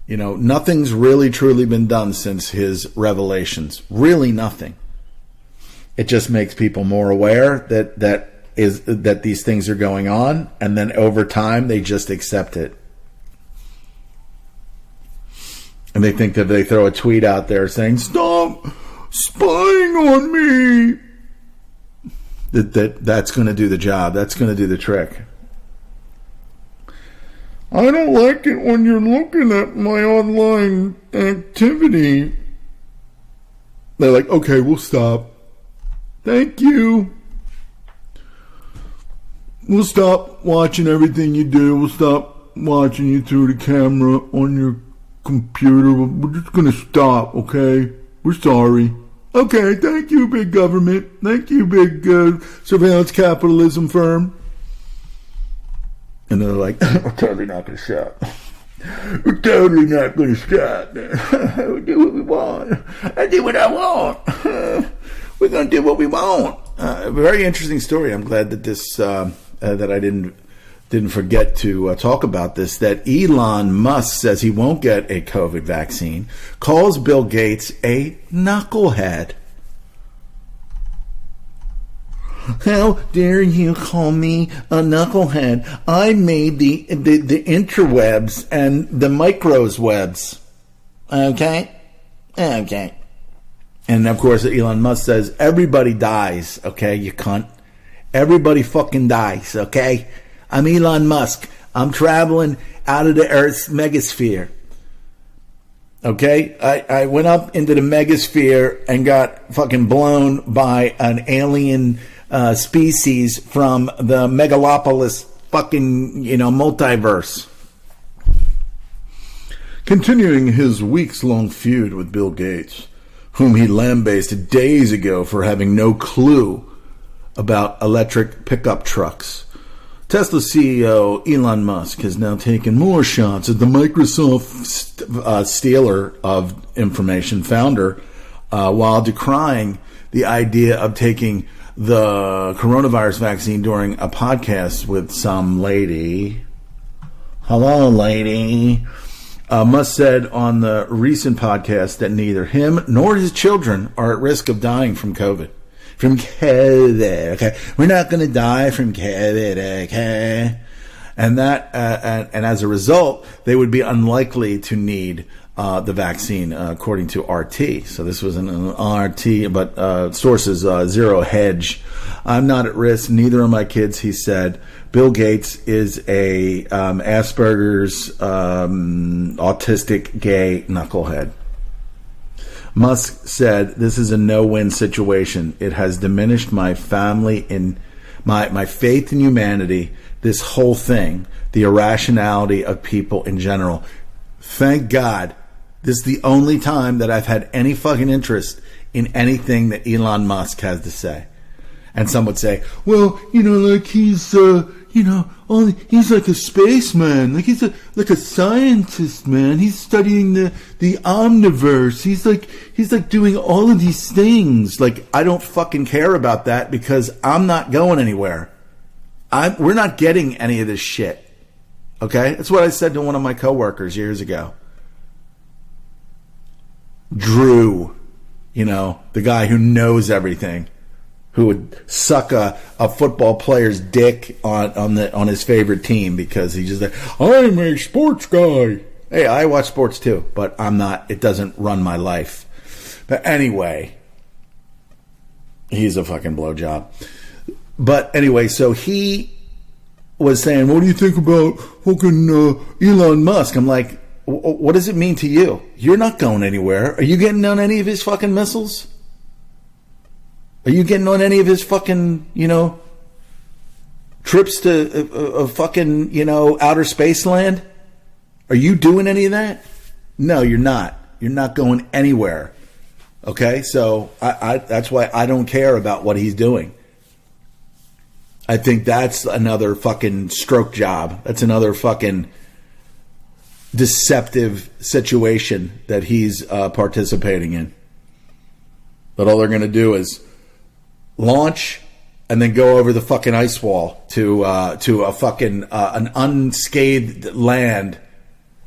nothing's really truly been done since his revelations. Really nothing. It just makes people more aware that these things are going on, and then over time they just accept it. And they think that they throw a tweet out there saying, "Stop spying on me," that's going to do the job. That's going to do the trick. I don't like it when you're looking at my online activity. They're like, okay, we'll stop. Thank you. We'll stop watching everything you do. We'll stop watching you through the camera on your computer. We're just going to stop, okay? We're sorry. Okay, thank you, big government. Thank you, big surveillance capitalism firm. And they're like, we're totally not going to stop. We're totally not going to stop. We'll do what we want. I do what I want. We're going to do what we want. A very interesting story. I'm glad that this that I didn't forget to talk about this. That Elon Musk says he won't get a COVID vaccine. Calls Bill Gates a knucklehead. How dare you call me a knucklehead? I made the interwebs and the micros webs. Okay? Okay. And of course, Elon Musk says, everybody dies, okay, you cunt. Everybody fucking dies, okay? I'm Elon Musk. I'm traveling out of the Earth's megasphere. Okay? I went up into the megasphere and got fucking blown by an alien species from the megalopolis fucking, multiverse. continuing his weeks-long feud with Bill Gates, whom he lambasted days ago for having no clue about electric pickup trucks. Tesla CEO Elon Musk has now taken more shots at the Microsoft stealer of information founder while decrying the idea of taking the coronavirus vaccine during a podcast with some lady. Hello, lady. Musk said on the recent podcast that neither him nor his children are at risk of dying from COVID. From COVID, okay? We're not going to die from COVID, okay? And that, and as a result, they would be unlikely to need the vaccine, according to RT. So this was an RT, but sources Zero Hedge. I'm not at risk. Neither are my kids, he said. Bill Gates is a Asperger's autistic gay knucklehead. Musk said, "This is a no-win situation. It has diminished my family in my faith in humanity. This whole thing, the irrationality of people in general. Thank God, this is the only time that I've had any fucking interest in anything that Elon Musk has to say." And some would say, "Well, like he's, he's like a spaceman. Like he's like a scientist, man. He's studying the omniverse. He's like doing all of these things." Like, I don't fucking care about that because I'm not going anywhere. We're not getting any of this shit. Okay? That's what I said to one of my coworkers years ago. Drew, the guy who knows everything, who would suck a football player's dick on his favorite team because he's just like, "I'm a sports guy." Hey, I watch sports too, but I'm not. It doesn't run my life. But anyway, he's a fucking blowjob. But anyway, so he was saying, "What do you think about fucking Elon Musk?" I'm like, "What does it mean to you? You're not going anywhere. Are you getting on any of his fucking missiles? Are you getting on any of his fucking, trips to fucking, outer space land? Are you doing any of that? No, you're not. You're not going anywhere." Okay? So that's why I don't care about what he's doing. I think that's another fucking stroke job. That's another fucking deceptive situation that he's participating in. But all they're going to do is launch and then go over the fucking ice wall to a fucking an unscathed land.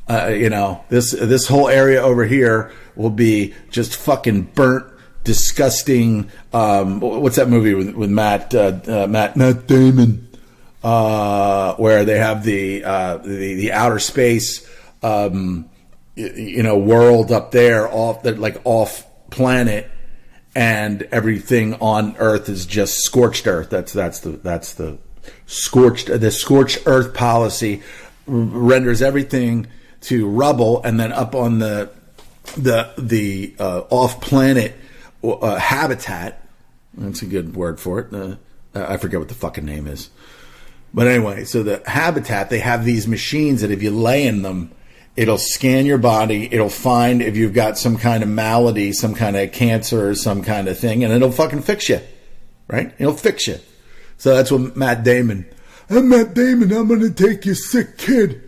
This whole area over here will be just fucking burnt, disgusting. What's that movie with Matt Damon? Where they have the outer space, world up there, off planet. And everything on Earth is just scorched Earth. That's the scorched Earth policy renders everything to rubble, and then up on the off planet habitat. That's a good word for it. I forget what the fucking name is, but anyway, so the habitat, they have these machines that if you lay in them, it'll scan your body. It'll find if you've got some kind of malady, some kind of cancer or some kind of thing, and it'll fucking fix you, right? It'll fix you. So that's what Matt Damon. "I'm Matt Damon. I'm going to take your sick kid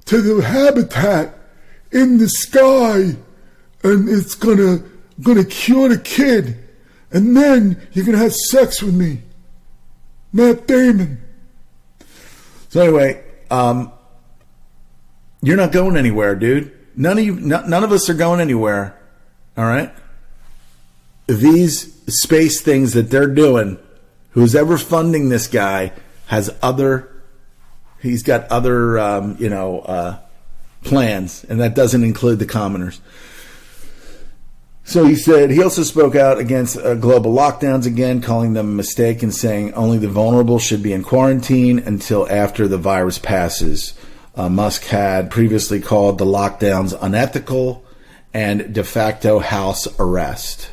to the habitat in the sky, and it's gonna cure the kid, and then you're going to have sex with me. Matt Damon." So anyway, you're not going anywhere, dude. None of us are going anywhere. All right? These space things that they're doing, who's ever funding this guy he's got other plans, and that doesn't include the commoners. So he also spoke out against global lockdowns again, calling them a mistake and saying only the vulnerable should be in quarantine until after the virus passes. Musk had previously called the lockdowns unethical and de facto house arrest.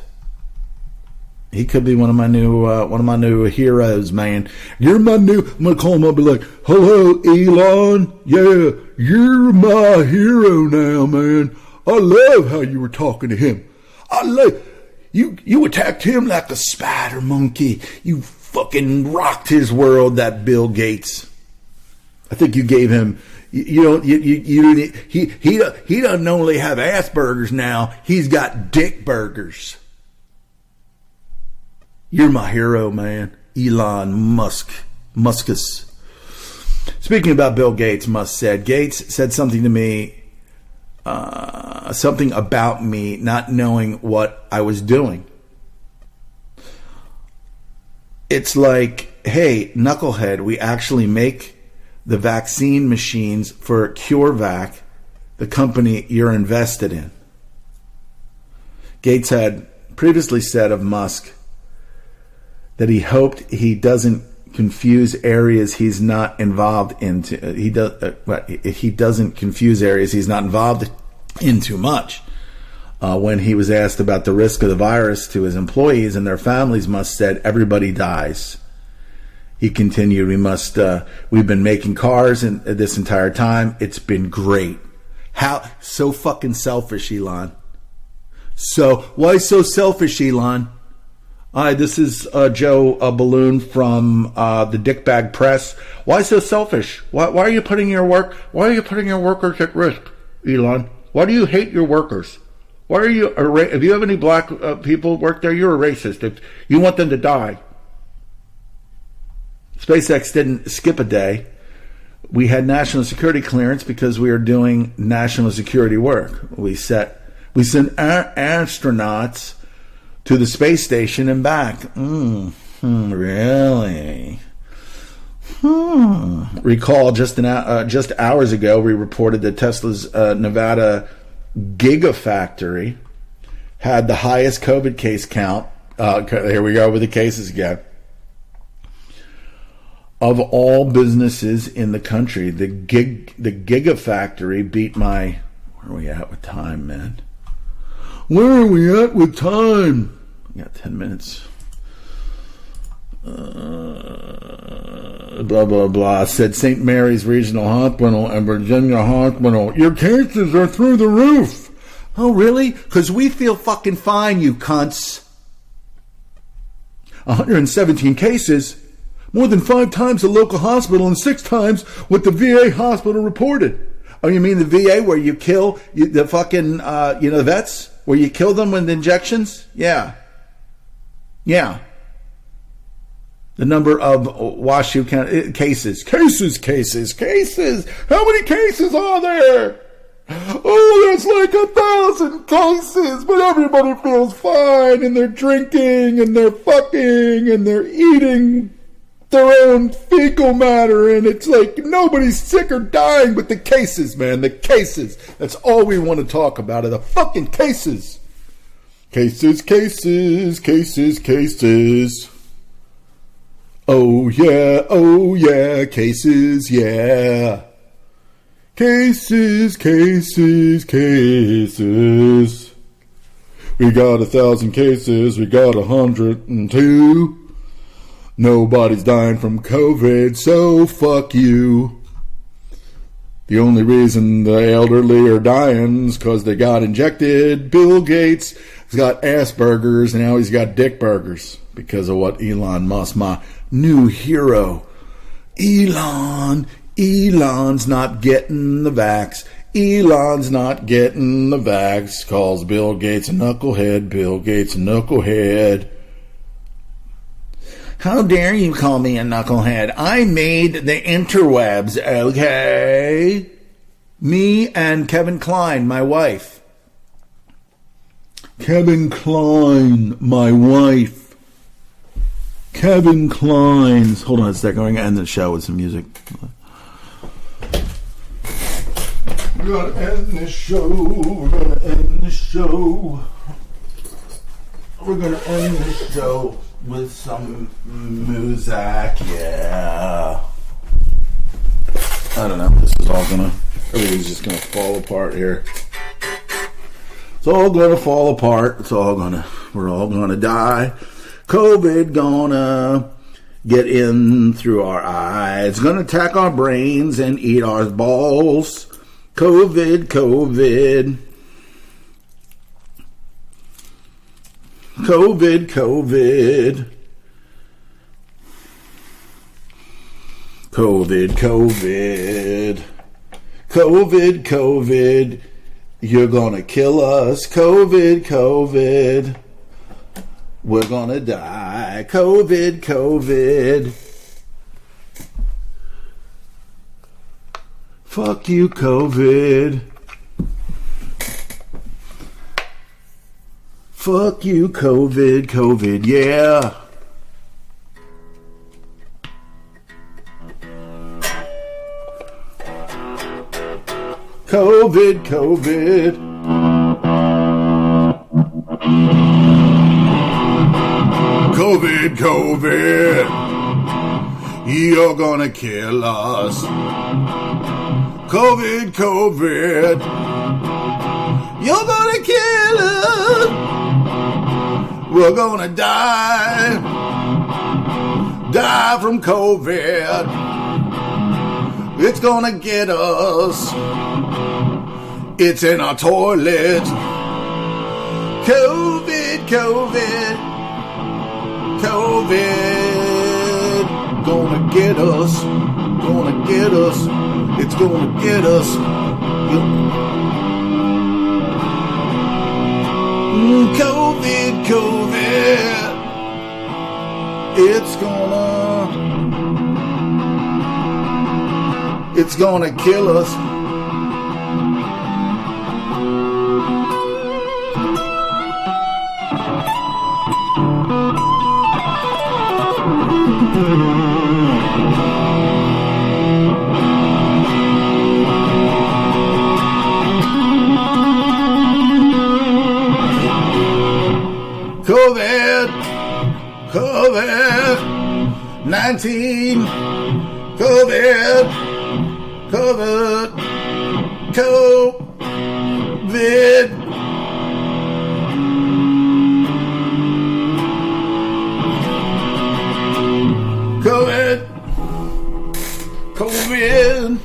He could be one of my new heroes, man. You're my new. I'm gonna call him up and be like, "Hello, Elon. Yeah, you're my hero now, man. I love how you were talking to him. I love you attacked him like a spider monkey. You fucking rocked his world, that Bill Gates. I think you gave him. He doesn't only have Asperger's now. He's got dick burgers. You're my hero, man. Elon Musk. Muskus. Speaking about Bill Gates, Musk said. Gates said something to me, something about me not knowing what I was doing. It's like, hey, knucklehead, we actually make the vaccine machines for CureVac, the company you're invested in. Gates had previously said of Musk that he hoped he doesn't confuse areas he's not involved into. He doesn't confuse areas he's not involved in too much. When he was asked about the risk of the virus to his employees and their families, Musk said, "Everybody dies." He continued, we've been making cars and this entire time. It's been great. How so fucking selfish, Elon? So why so selfish, Elon? Hi, this is Joe Balloon from the Dickbag Press. Why so selfish? Why are you putting your workers at risk, Elon? Why do you hate your workers? Why are you if you have any black people work there, you're a racist. If you want them to die. SpaceX didn't skip a day. We had national security clearance because we are doing national security work. We sent our astronauts to the space station and back. Really? Recall just hours ago, we reported that Tesla's Nevada Gigafactory had the highest COVID case count. Here we go with the cases again. Of all businesses in the country, the Gigafactory beat my... Where are we at with time, man? Where are we at with time? We got 10 minutes. Blah, blah, blah. Said St. Mary's Regional Hospital and Virginia Hospital. Your cases are through the roof. Oh, really? Because we feel fucking fine, you cunts. 117 cases. More than 5 times the local hospital and 6 times what the VA hospital reported. Oh, you mean the VA where you kill the fucking, the vets? Where you kill them with injections? Yeah. The number of Washoe County cases. How many cases are there? Oh, there's like 1,000 cases, but everybody feels fine, and they're drinking, and they're fucking, and they're eating their own fecal matter, and it's like nobody's sick or dying, but the cases, man, the cases. That's all we want to talk about are the fucking cases. Cases. Oh yeah, cases, yeah. Cases. We got 1,000 cases, we got 102. Nobody's dying from COVID, so fuck you. The only reason the elderly are dying is because they got injected. Bill Gates has got Asperger's, and now he's got dick burgers because of what Elon Musk, my new hero. Elon's not getting the vax. Calls Bill Gates a knucklehead. How dare you call me a knucklehead? I made the interwebs, okay? Me and Kevin Kline, my wife. Kevin Kline. Hold on a second. I'm going to end the show with some music. We're going to end this show. We're going to end the show with some music. Yeah. I don't know. Everything's just going to fall apart here. It's all going to fall apart. We're all going to die. COVID gonna get in through our eyes, gonna attack our brains and eat our balls. COVID, COVID. COVID, COVID. COVID, COVID. COVID, COVID. You're gonna kill us. COVID, COVID. We're gonna die. COVID, COVID. Fuck you, COVID. Fuck you, COVID, COVID, yeah. COVID, COVID. COVID, COVID. You're gonna kill us. COVID, COVID. You're gonna kill us. We're gonna die. Die from COVID. It's gonna get us. It's in our toilets. COVID, COVID. COVID. Gonna get us. Gonna get us. It's gonna get us. COVID, COVID. It's gonna kill us. COVID, COVID-19, COVID, COVID, COVID. COVID, COVID.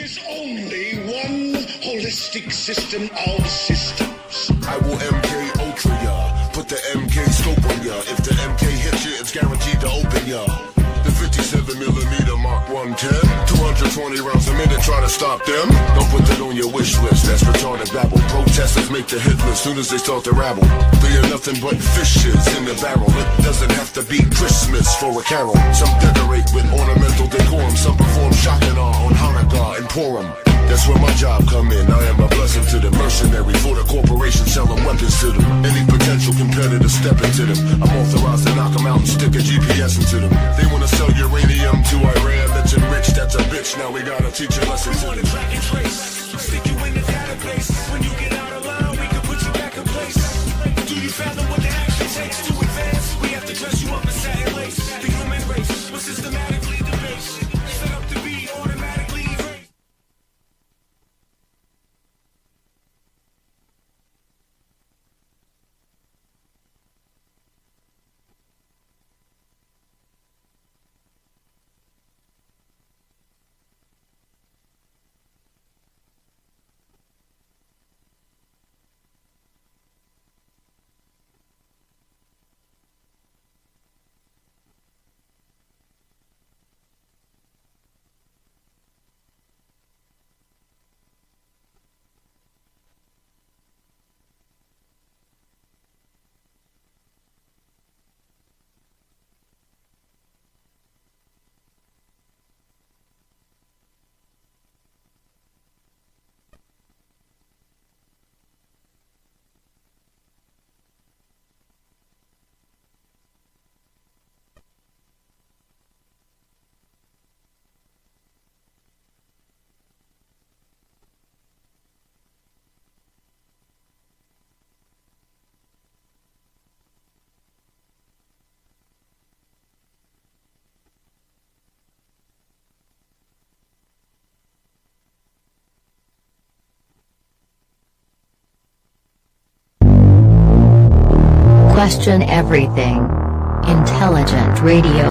is only one holistic system of systems. I will MK Ultra ya, put the MK scope on ya. If the MK hits ya, it's guaranteed to open ya. The 57mm Mark 110, 220 rounds a minute, try to stop them. Don't put that on your wish list, that's retarded babble. Protesters make the hit list soon as they start to rabble. They are nothing but fishes in the barrel. It doesn't have to be Christmas for a carol. Some decorate with ornamental decorum, some perform Shakana on Hanukkah and Purim. That's where my job come in. I am a blessing to the mercenary for the corporation selling weapons to them. Any potential competitor step into them. I'm authorized to knock them out and stick a GPS into them. They wanna sell uranium to Iran that's enriched. That's a bitch. Now we gotta teach a lesson to them. Track and trace, stick you in the database. When you get out of line, we can put you back in place. Do you fathom what the action takes to advance? We have to dress you up in satin lace. The human race was systematically debased, set up to be automatically erased. Question everything. Intelligent Radio.